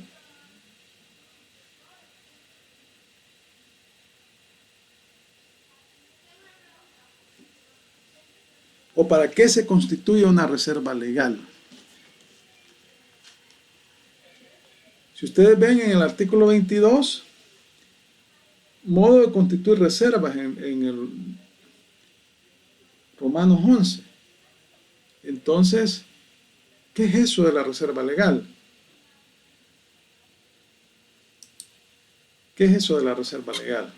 ¿O para qué se constituye una reserva legal? Si ustedes ven en el artículo 22, modo de constituir reservas en el Romanos 11. Entonces, ¿qué es eso de la reserva legal? ¿Qué es eso de la reserva legal?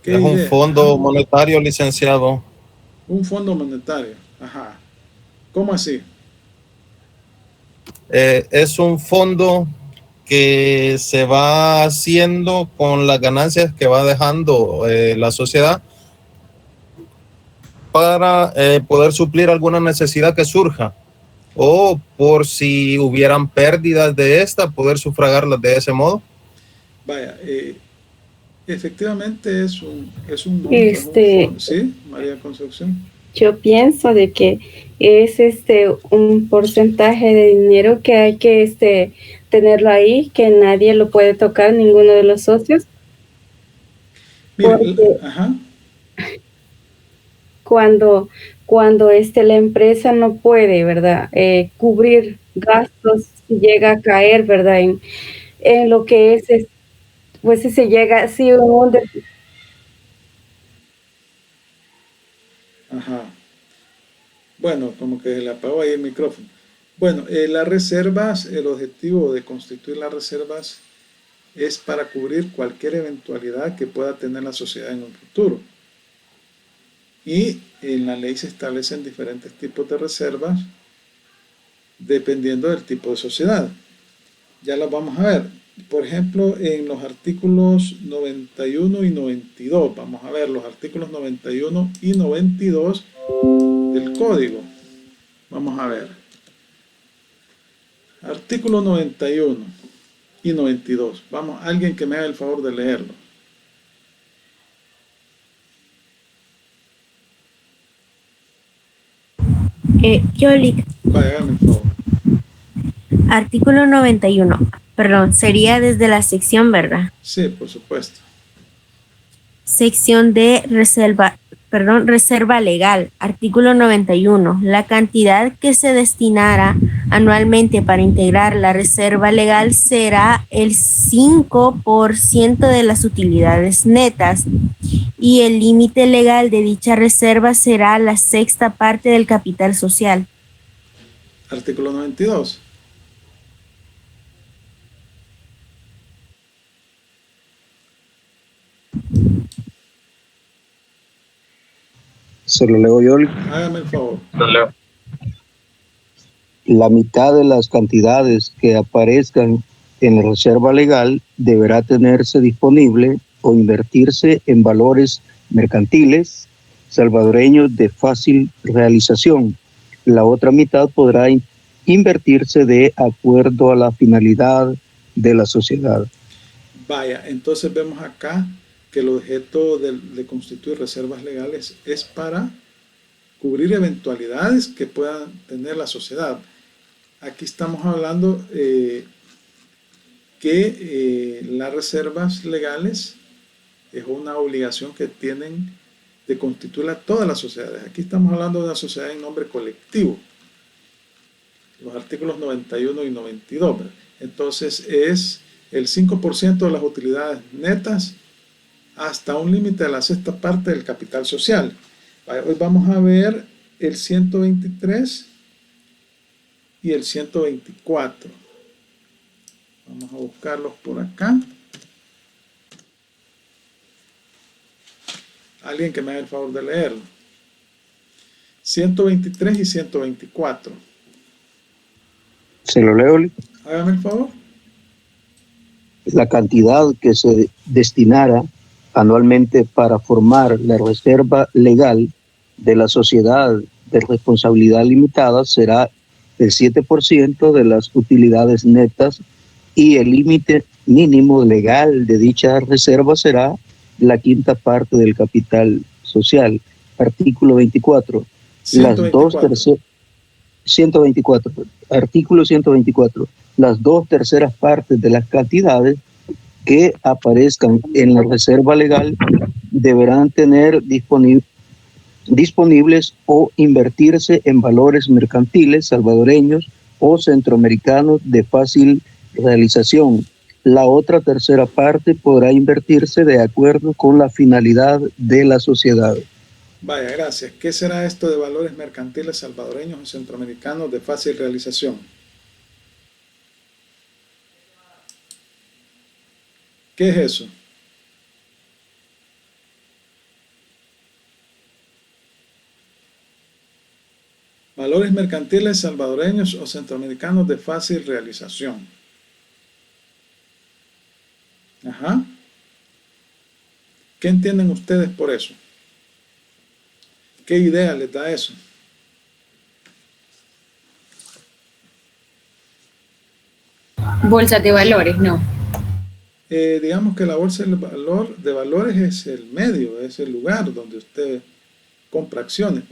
Es un fondo monetario, licenciado. Un fondo monetario, ajá. ¿Cómo así? Es un fondo que se va haciendo con las ganancias que va dejando la sociedad para poder suplir alguna necesidad que surja o por si hubieran pérdidas de esta, poder sufragarlas de ese modo. Vaya, efectivamente es un ¿sí, María Concepción? Yo pienso de que es un porcentaje de dinero que hay que tenerlo ahí, que nadie lo puede tocar, ninguno de los socios. Mira, porque ajá. Cuando la empresa no puede, ¿verdad? Cubrir gastos, si llega a caer, ¿verdad? En lo que es pues si se llega, si Ajá. Bueno, como que le apagó ahí el micrófono. Bueno, las reservas, el objetivo de constituir las reservas es para cubrir cualquier eventualidad que pueda tener la sociedad en un futuro. Y en la ley se establecen diferentes tipos de reservas dependiendo del tipo de sociedad. Ya las vamos a ver. Por ejemplo, en los artículos 91 y 92, vamos a ver los artículos 91 y 92 del Código. Vamos a ver. Artículo 91 y 92. Vamos, alguien que me haga el favor de leerlo. Yoli, Vaya, hágame el favor. artículo 91. Perdón, sería desde la sección, ¿verdad? Sí, por supuesto. Sección de reserva legal. Artículo 91. La cantidad que se destinará anualmente para integrar la reserva legal será el 5% de las utilidades netas y el límite legal de dicha reserva será la sexta parte del capital social. Artículo 92. Se lo leo yo. Hágame el favor. La mitad de las cantidades que aparezcan en la reserva legal deberá tenerse disponible o invertirse en valores mercantiles salvadoreños de fácil realización. La otra mitad podrá invertirse de acuerdo a la finalidad de la sociedad. Vaya, entonces vemos acá que el objeto de constituir reservas legales es para cubrir eventualidades que puedan tener la sociedad. Aquí estamos hablando que las reservas legales es una obligación que tienen de constituirla todas las sociedades. Aquí estamos hablando de una sociedad en nombre colectivo. Los artículos 91 y 92. ¿Verdad? Entonces es el 5% de las utilidades netas hasta un límite de la sexta parte del capital social. Hoy vamos a ver el 123 y el 124. Vamos a buscarlos por acá. Alguien que me haga el favor de leerlo. 123 y 124. Se lo leo. Hágame el favor. La cantidad que se destinara anualmente para formar la reserva legal de la sociedad de responsabilidad limitada será el 7% de las utilidades netas y el límite mínimo legal de dicha reserva será la quinta parte del capital social. Artículo 24. 124. Artículo 124. Las 2/3 partes de las cantidades que aparezcan en la reserva legal deberán tener disponibles o invertirse en valores mercantiles salvadoreños o centroamericanos de fácil realización. La otra tercera parte podrá invertirse de acuerdo con la finalidad de la sociedad. Vaya, gracias. ¿Qué será esto de valores mercantiles salvadoreños o centroamericanos de fácil realización? ¿Qué es eso? Valores mercantiles salvadoreños o centroamericanos de fácil realización. Ajá. ¿Qué entienden ustedes por eso? ¿Qué idea les da eso? Bolsas de valores, no. Digamos que la bolsa de valores es el medio, es el lugar donde usted compra acciones.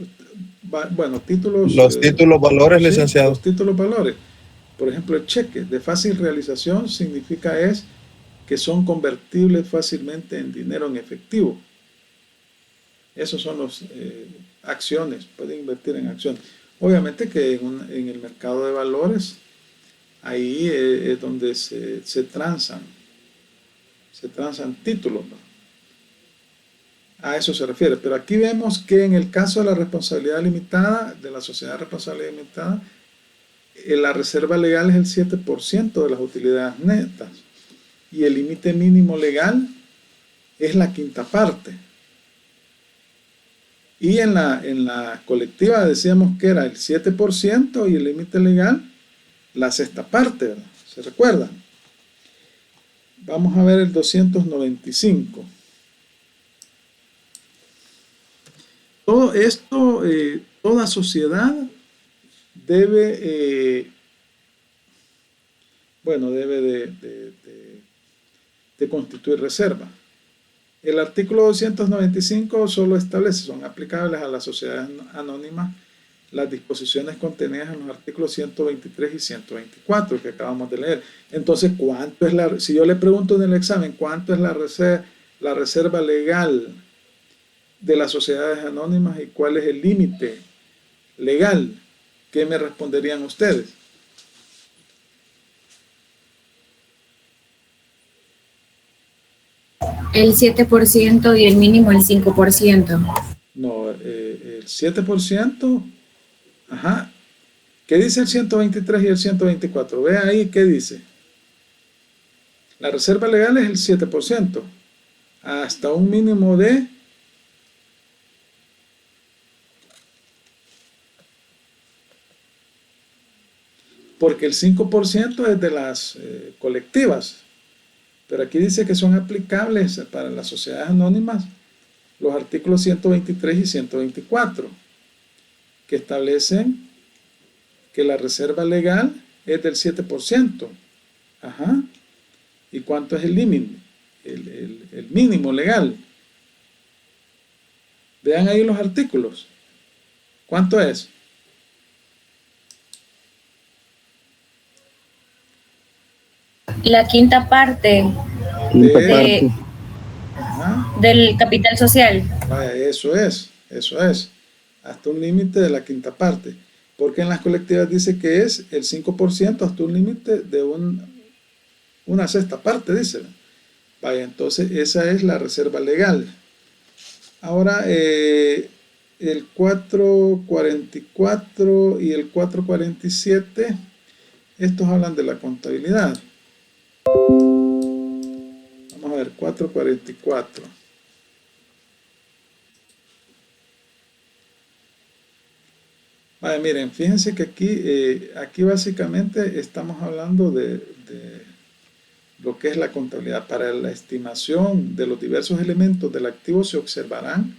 Bueno, títulos... Los títulos valores, sí, licenciado. Los títulos valores. Por ejemplo, el cheque de fácil realización significa que son convertibles fácilmente en dinero en efectivo. Esos son los acciones, pueden invertir en acciones. Obviamente que en el mercado de valores, ahí es donde se transan títulos, ¿no? A eso se refiere. Pero aquí vemos que en el caso de la responsabilidad limitada, de la sociedad de responsabilidad limitada, la reserva legal es el 7% de las utilidades netas. y el límite mínimo legal es la quinta parte. Y en la colectiva decíamos que era el 7% y el límite legal la sexta parte, ¿verdad? ¿Se recuerdan? Vamos a ver el 295. Todo esto, toda sociedad debe, de constituir reserva. El artículo 295 solo establece, son aplicables a las sociedades anónimas las disposiciones contenidas en los artículos 123 y 124 que acabamos de leer. Entonces, ¿cuánto es si yo le pregunto en el examen, cuánto es la reserva legal de las sociedades anónimas y cuál es el límite legal? ¿Qué me responderían ustedes? El 7% y el mínimo el 5%. No, el 7%, ajá. ¿Qué dice el 123 y el 124? Ve ahí qué dice. La reserva legal es el 7%, hasta un mínimo de... Porque el 5% es de las colectivas. Pero aquí dice que son aplicables para las sociedades anónimas los artículos 123 y 124, que establecen que la reserva legal es del 7%. Ajá. ¿Y cuánto es el límite? El mínimo legal. Vean ahí los artículos. ¿Cuánto es? La quinta parte del capital social. Vaya, eso es. Hasta un límite de la quinta parte. Porque en las colectivas dice que es el 5% hasta un límite de una sexta parte, dice. Vaya, entonces esa es la reserva legal. Ahora, el 444 y el 447, estos hablan de la contabilidad. Vamos a ver, 444. Vale, miren, fíjense que aquí básicamente estamos hablando de lo que es la contabilidad. Para la estimación de los diversos elementos del activo se observarán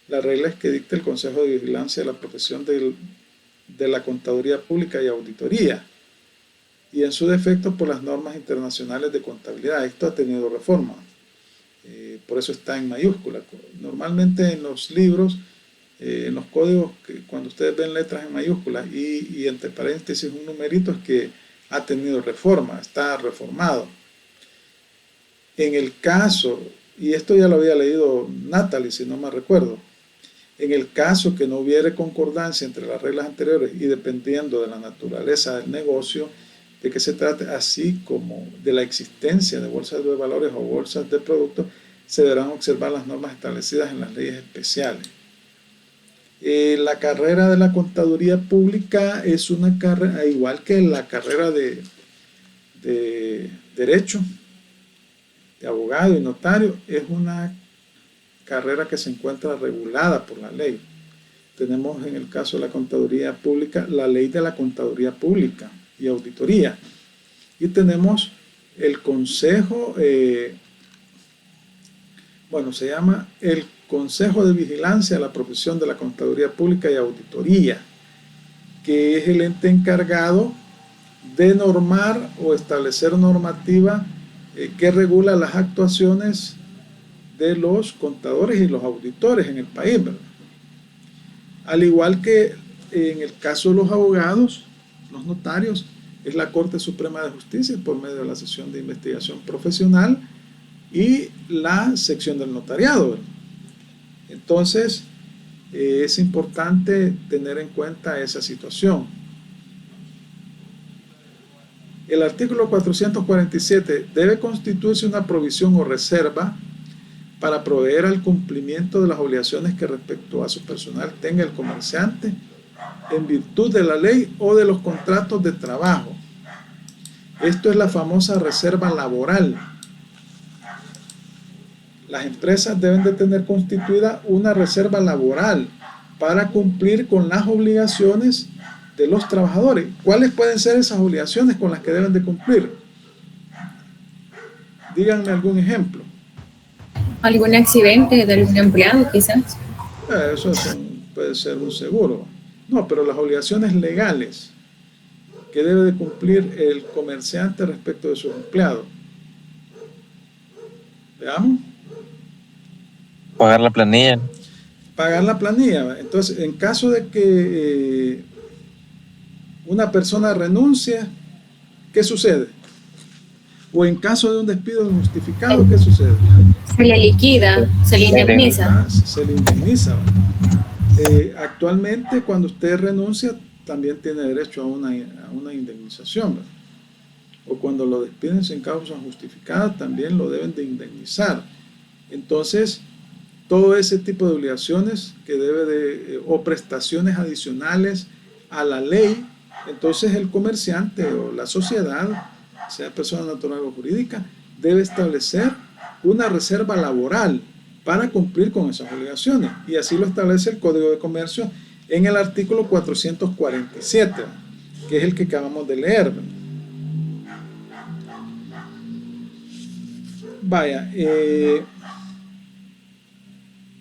las reglas que dicta el Consejo de Vigilancia de la Profesión de la Contaduría Pública y Auditoría, y en su defecto por las normas internacionales de contabilidad. Esto ha tenido reforma, por eso está en mayúscula. Normalmente en los libros, en los códigos, cuando ustedes ven letras en mayúsculas y entre paréntesis un numerito, es que ha tenido reforma, está reformado. En el caso, y esto ya lo había leído Natalie, si no me recuerdo, en el caso que no hubiere concordancia entre las reglas anteriores y dependiendo de la naturaleza del negocio de que se trate, así como de la existencia de bolsas de valores o bolsas de productos, se deberán observar las normas establecidas en las leyes especiales. La carrera de la contaduría pública es una carrera, igual que la carrera de derecho, de abogado y notario, es una carrera que se encuentra regulada por la ley. Tenemos en el caso de la contaduría pública la ley de la contaduría pública y auditoría, y tenemos el consejo, se llama el Consejo de Vigilancia a la Profesión de la Contaduría Pública y Auditoría, que es el ente encargado de normar o establecer normativa que regula las actuaciones de los contadores y los auditores en el país, ¿verdad? Al igual que en el caso de los abogados, los notarios, es la Corte Suprema de Justicia por medio de la sección de investigación profesional y la sección del notariado, ¿verdad? Entonces, es importante tener en cuenta esa situación. El artículo 447 debe constituirse una provisión o reserva para proveer al cumplimiento de las obligaciones que respecto a su personal tenga el comerciante en virtud de la ley o de los contratos de trabajo. Esto es la famosa reserva laboral, Las empresas deben de tener constituida una reserva laboral para cumplir con las obligaciones de los trabajadores. ¿Cuáles pueden ser esas obligaciones con las que deben de cumplir? Díganme algún ejemplo. ¿Algún accidente de algún empleado, quizás? Eso puede ser un seguro. No, pero las obligaciones legales que debe de cumplir el comerciante respecto de sus empleados. Veamos. Pagar la planilla. Pagar la planilla. Entonces, en caso de que una persona renuncie, ¿qué sucede? O en caso de un despido injustificado, ¿qué sucede? Se le liquida, se le indemniza. Se le indemniza. Actualmente, cuando usted renuncia, también tiene derecho a una indemnización, ¿verdad? O cuando lo despiden sin causa justificada, también lo deben de indemnizar. Entonces, todo ese tipo de obligaciones que o prestaciones adicionales a la ley, entonces el comerciante o la sociedad, sea persona natural o jurídica, debe establecer una reserva laboral para cumplir con esas obligaciones. Y así lo establece el Código de Comercio en el artículo 447, que es el que acabamos de leer. Vaya,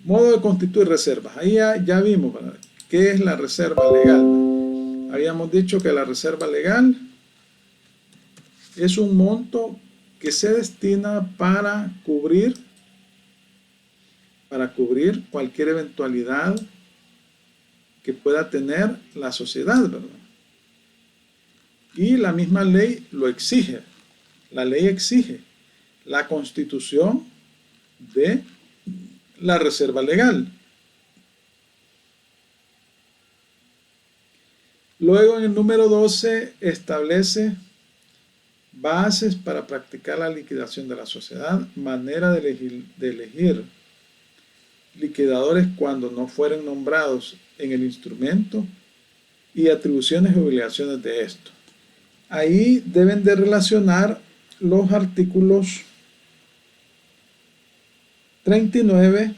modo de constituir reservas. Ahí ya vimos, ¿verdad?, qué es la reserva legal. Habíamos dicho que la reserva legal es un monto que se destina para cubrir cualquier eventualidad que pueda tener la sociedad, ¿verdad? Y la misma ley lo exige. La ley exige la constitución de la reserva legal. Luego, en el número 12, establece bases para practicar la liquidación de la sociedad, manera de elegir liquidadores cuando no fueren nombrados en el instrumento y atribuciones y obligaciones de esto. Ahí deben de relacionar los artículos 39,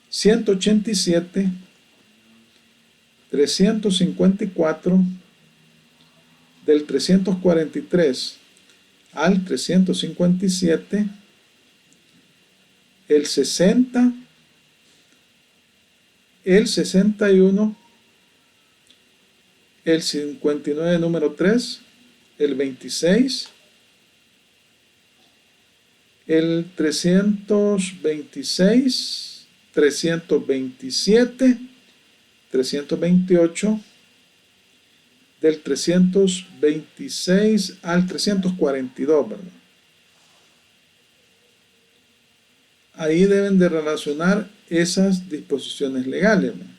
187, 354, del 343 al 357, el 60, el 61, el 59 número 3, el 26, el 326, 327, 328, del 326 al 342, ¿verdad? Ahí deben de relacionar esas disposiciones legales, ¿verdad?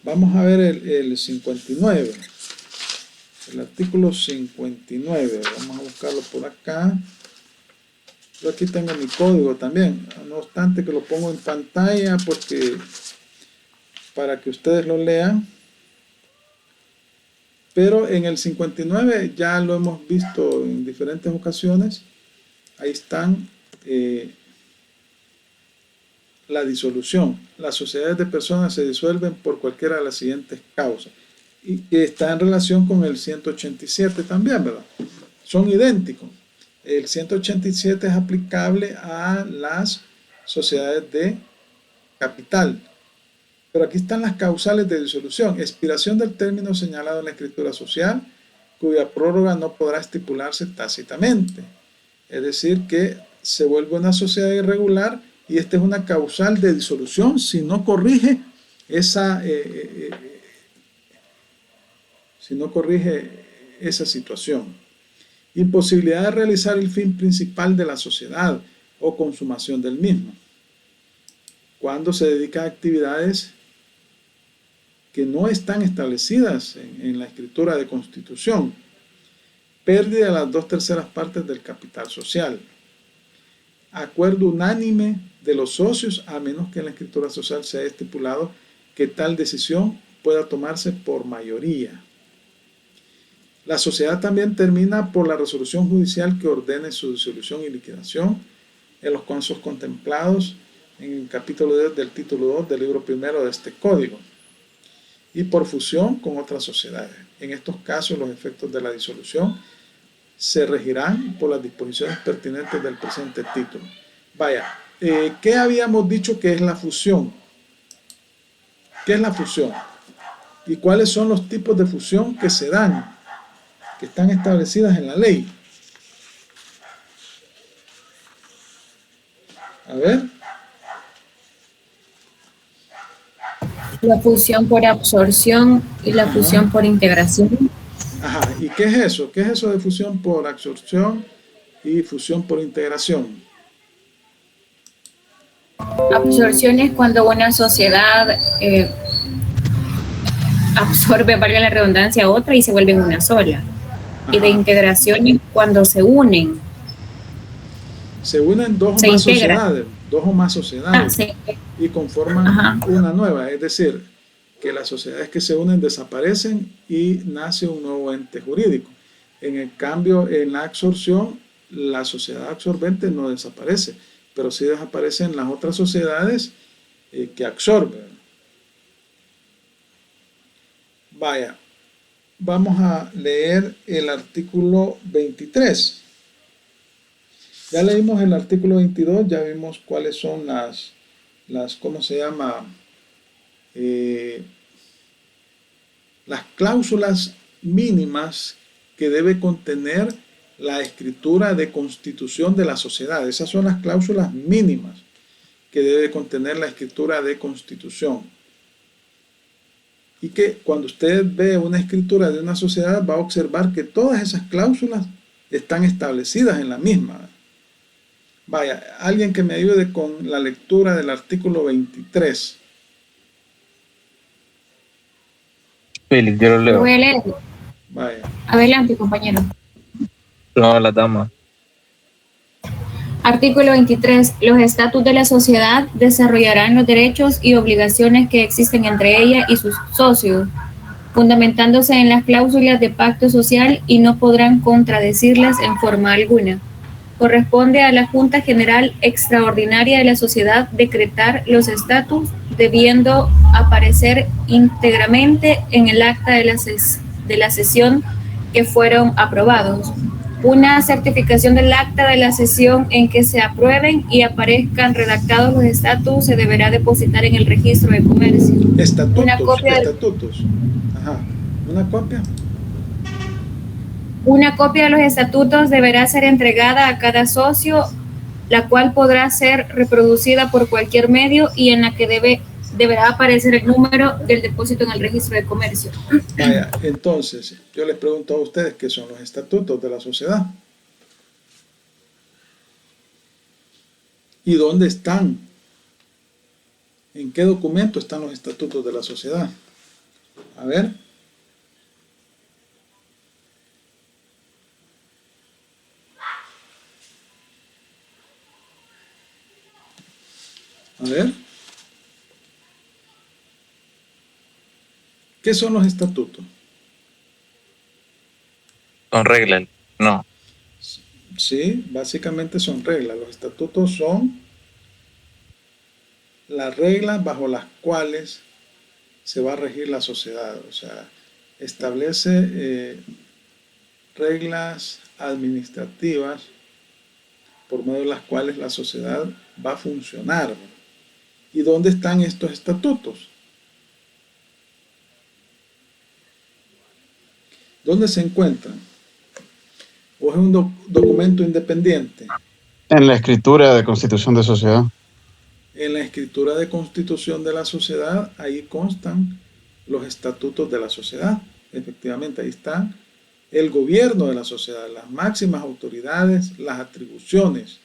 Vamos a ver el 59, el artículo 59, vamos a buscarlo por acá. Yo aquí tengo mi código también, no obstante que lo pongo en pantalla porque para que ustedes lo lean. Pero en el 59 ya lo hemos visto en diferentes ocasiones. Ahí están la disolución. Las sociedades de personas se disuelven por cualquiera de las siguientes causas. Y que está en relación con el 187 también, ¿verdad? Son idénticos. El 187 es aplicable a las sociedades de capital. Pero aquí están las causales de disolución. Expiración del término señalado en la escritura social, cuya prórroga no podrá estipularse tácitamente. Es decir, que se vuelve una sociedad irregular y esta es una causal de disolución si no corrige esa situación. Imposibilidad de realizar el fin principal de la sociedad o consumación del mismo. Cuando se dedica a actividades que no están establecidas en la escritura de constitución. Pérdida de las 2/3 partes del capital social. Acuerdo unánime de los socios, a menos que en la escritura social sea estipulado que tal decisión pueda tomarse por mayoría. La sociedad también termina por la resolución judicial que ordene su disolución y liquidación en los casos contemplados en el capítulo 10 del título 2 del libro primero de este código, y por fusión con otras sociedades. En estos casos, los efectos de la disolución se regirán por las disposiciones pertinentes del presente título. Vaya, ¿qué habíamos dicho que es la fusión? ¿Qué es la fusión? ¿Y cuáles son los tipos de fusión que se dan, que están establecidas en la ley? A ver. La fusión por absorción y la fusión por integración. Ajá, ¿y qué es eso? ¿Qué es eso de fusión por absorción y fusión por integración? Absorción es cuando una sociedad absorbe, valga la redundancia, a otra y se vuelven una sola. Ajá. Y de integración es cuando se unen. Se unen dos o más sociedades y conforman una nueva, es decir, que las sociedades que se unen desaparecen y nace un nuevo ente jurídico. En el cambio, en la absorción, la sociedad absorbente no desaparece, pero sí desaparecen las otras sociedades que absorben. Vaya, vamos a leer el artículo 23. Ya leímos el artículo 22, ya vimos cuáles son las ¿cómo se llama? Las cláusulas mínimas que debe contener la escritura de constitución de la sociedad. Esas son las cláusulas mínimas que debe contener la escritura de constitución. Y que cuando usted ve una escritura de una sociedad va a observar que todas esas cláusulas están establecidas en la misma. Vaya, alguien que me ayude con la lectura del artículo 23. Félix, yo lo leo. Voy a leer. Vaya. Adelante, compañero. No, la dama. Artículo 23. Los estatutos de la sociedad desarrollarán los derechos y obligaciones que existen entre ella y sus socios, fundamentándose en las cláusulas de pacto social y no podrán contradecirlas en forma alguna. Corresponde a la Junta General Extraordinaria de la Sociedad decretar los estatutos, debiendo aparecer íntegramente en el acta de la sesión que fueron aprobados. Una certificación del acta de la sesión en que se aprueben y aparezcan redactados los estatutos se deberá depositar en el registro de comercio. Estatutos. Ajá. ¿Una copia? Una copia de los estatutos deberá ser entregada a cada socio, la cual podrá ser reproducida por cualquier medio y en la que deberá aparecer el número del depósito en el registro de comercio. Vaya, entonces, yo les pregunto a ustedes qué son los estatutos de la sociedad. ¿Y dónde están? ¿En qué documento están los estatutos de la sociedad? A ver. A ver. ¿Qué son los estatutos? Son reglas, no. Sí, básicamente son reglas. Los estatutos son las reglas bajo las cuales se va a regir la sociedad. O sea, establece reglas administrativas por medio de las cuales la sociedad va a funcionar. ¿Y dónde están estos estatutos? ¿Dónde se encuentran? ¿O es un documento independiente? En la escritura de constitución de sociedad. En la escritura de constitución de la sociedad, ahí constan los estatutos de la sociedad. Efectivamente, ahí está el gobierno de la sociedad, las máximas autoridades, las atribuciones.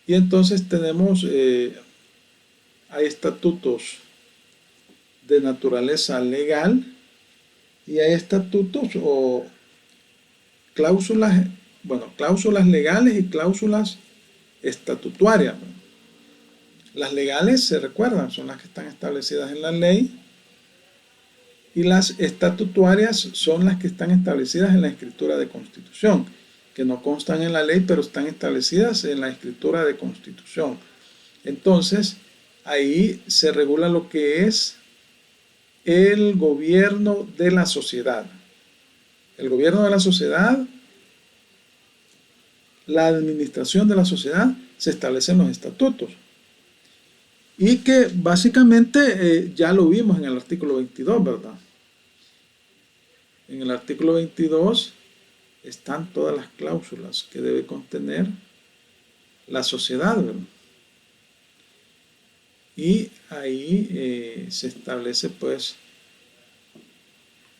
Y entonces tenemos, hay estatutos de naturaleza legal y hay estatutos o cláusulas, cláusulas legales y cláusulas estatutarias. Las legales, se recuerdan, son las que están establecidas en la ley Y las estatutarias son las que están establecidas en la escritura de constitución, que no constan en la ley, pero están establecidas en la escritura de constitución. Entonces, ahí se regula lo que es el gobierno de la sociedad. El gobierno de la sociedad, la administración de la sociedad, se establece en los estatutos. Y que básicamente ya lo vimos en el artículo 22, ¿verdad? En el artículo 22 están todas las cláusulas que debe contener la sociedad, ¿verdad? Y ahí se establece pues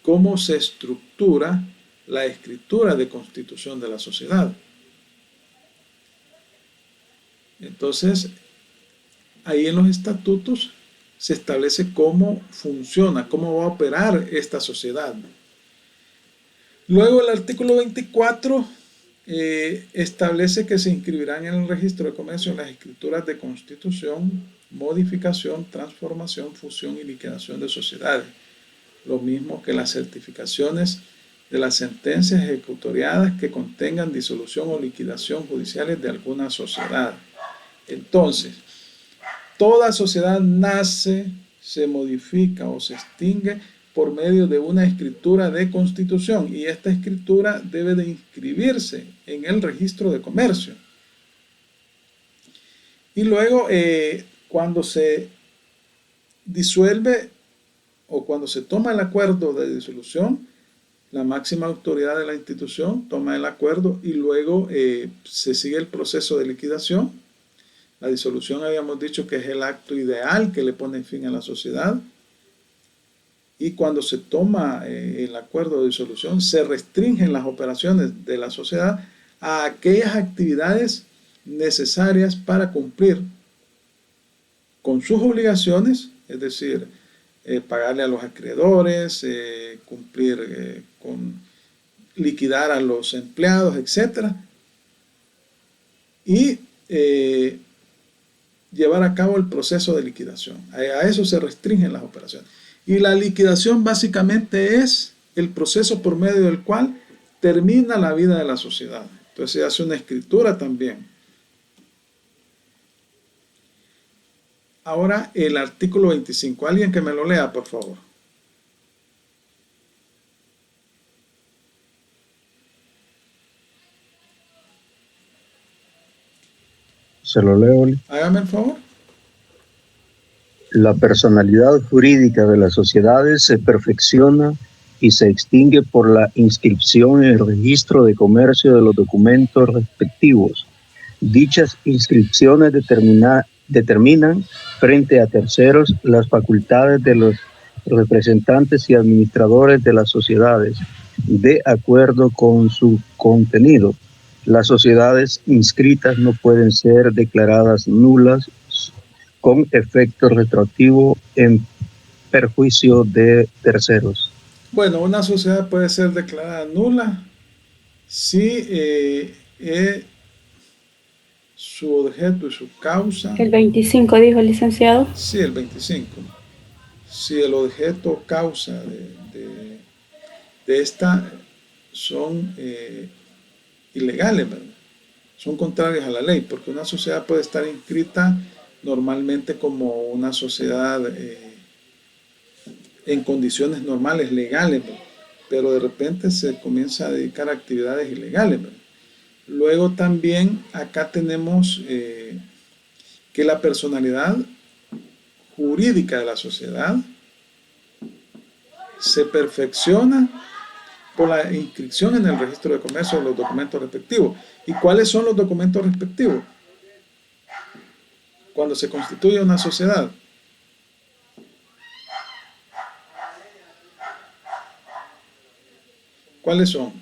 cómo se estructura la escritura de constitución de la sociedad. Entonces, ahí en los estatutos se establece cómo funciona, cómo va a operar esta sociedad. Luego el artículo 24 establece que se inscribirán en el registro de comercio las escrituras de constitución, modificación, transformación, fusión y liquidación de sociedades. Lo mismo que las certificaciones de las sentencias ejecutoriadas que contengan disolución o liquidación judiciales de alguna sociedad. Entonces, toda sociedad nace, se modifica o se extingue por medio de una escritura de constitución, y esta escritura debe de inscribirse en el registro de comercio. Y luego, cuando se disuelve o cuando se toma el acuerdo de disolución, la máxima autoridad de la institución toma el acuerdo y luego se sigue el proceso de liquidación. La disolución habíamos dicho que es el acto ideal que le pone fin a la sociedad. Y cuando se toma el acuerdo de disolución, se restringen las operaciones de la sociedad a aquellas actividades necesarias para cumplir con sus obligaciones, es decir, pagarle a los acreedores, cumplir con liquidar a los empleados, etc. Y llevar a cabo el proceso de liquidación. A eso se restringen las operaciones. Y la liquidación básicamente es el proceso por medio del cual termina la vida de la sociedad. Entonces se hace una escritura también. Ahora el artículo 25. Alguien que me lo lea, por favor. Se lo leo. Hágame el favor. La personalidad jurídica de las sociedades se perfecciona y se extingue por la inscripción en el registro de comercio de los documentos respectivos. Dichas inscripciones determinan frente a terceros las facultades de los representantes y administradores de las sociedades, de acuerdo con su contenido. Las sociedades inscritas no pueden ser declaradas nulas con efecto retroactivo en perjuicio de terceros. Bueno, una sociedad puede ser declarada nula si su objeto y su causa... El 25 dijo el licenciado. Sí, el 25. Si el objeto causa de esta son ilegales, ¿verdad? Son contrarios a la ley, porque una sociedad puede estar inscrita normalmente como una sociedad en condiciones normales, legales, ¿verdad? Pero de repente se comienza a dedicar a actividades ilegales, ¿verdad? Luego también acá tenemos que la personalidad jurídica de la sociedad se perfecciona por la inscripción en el registro de comercio de los documentos respectivos. ¿Y cuáles son los documentos respectivos? Cuando se constituye una sociedad. ¿Cuáles son?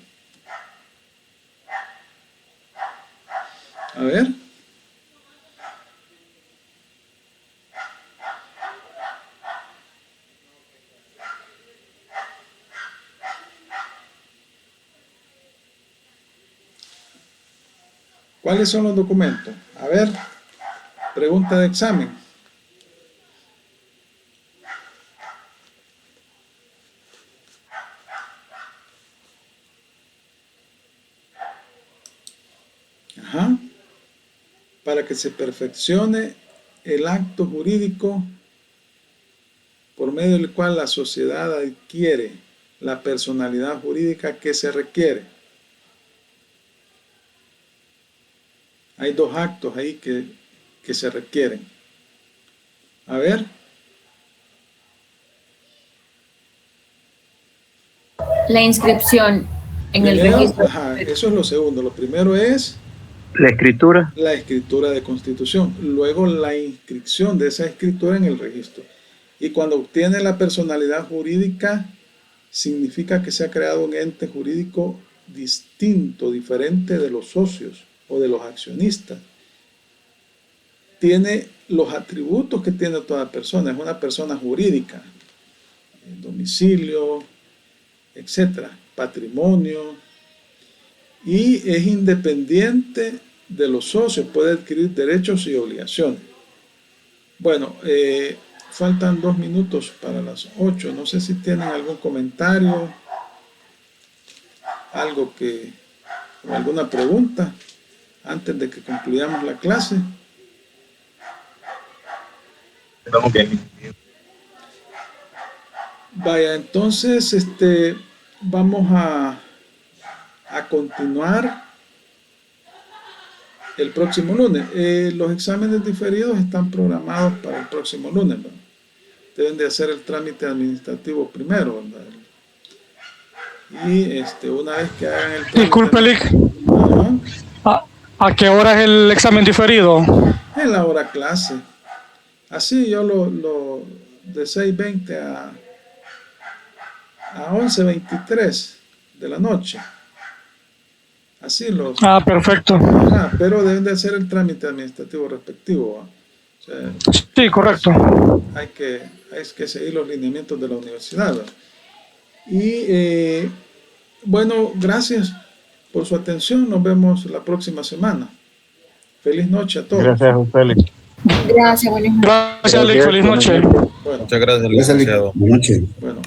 A ver. ¿Cuáles son los documentos? A ver, pregunta de examen. Ajá. Para que se perfeccione el acto jurídico por medio del cual la sociedad adquiere la personalidad jurídica que se requiere. Hay dos actos ahí que se requieren. A ver. La inscripción en el Primero, registro. ajá, eso es lo segundo. Lo primero es La escritura. la escritura de constitución. Luego la inscripción de esa escritura en el registro. Y cuando obtiene la personalidad jurídica, significa que se ha creado un ente jurídico distinto, diferente de los socios o de los accionistas. Tiene los atributos que tiene toda persona. Es una persona jurídica. Domicilio, etcétera, patrimonio, y es independiente de los socios, puede adquirir derechos y obligaciones. Bueno, faltan 2 minutos para las 8, no sé si tienen algún comentario, algo o alguna pregunta antes de que concluyamos la clase. Estamos bien. Vaya, entonces vamos a continuar el próximo lunes. Los exámenes diferidos están programados para el próximo lunes, ¿verdad? Deben de hacer el trámite administrativo primero, ¿verdad? Y una vez que hagan el trámite... Disculpe, Lick. ¿A qué hora es el examen diferido? En la hora clase. Así yo lo de 6:20 a 11:23 de la noche. Así los... Perfecto. Ajá, pero deben de hacer el trámite administrativo respectivo. O sea, sí, correcto. Hay que seguir los lineamientos de la universidad, ¿verdad? Y bueno, gracias por su atención. Nos vemos la próxima semana. Feliz noche a todos. Gracias, Félix. Gracias, buenas noches. Gracias, Lick. Feliz noche. Bueno, Muchas gracias, licenciado. Buenas noches. Bueno.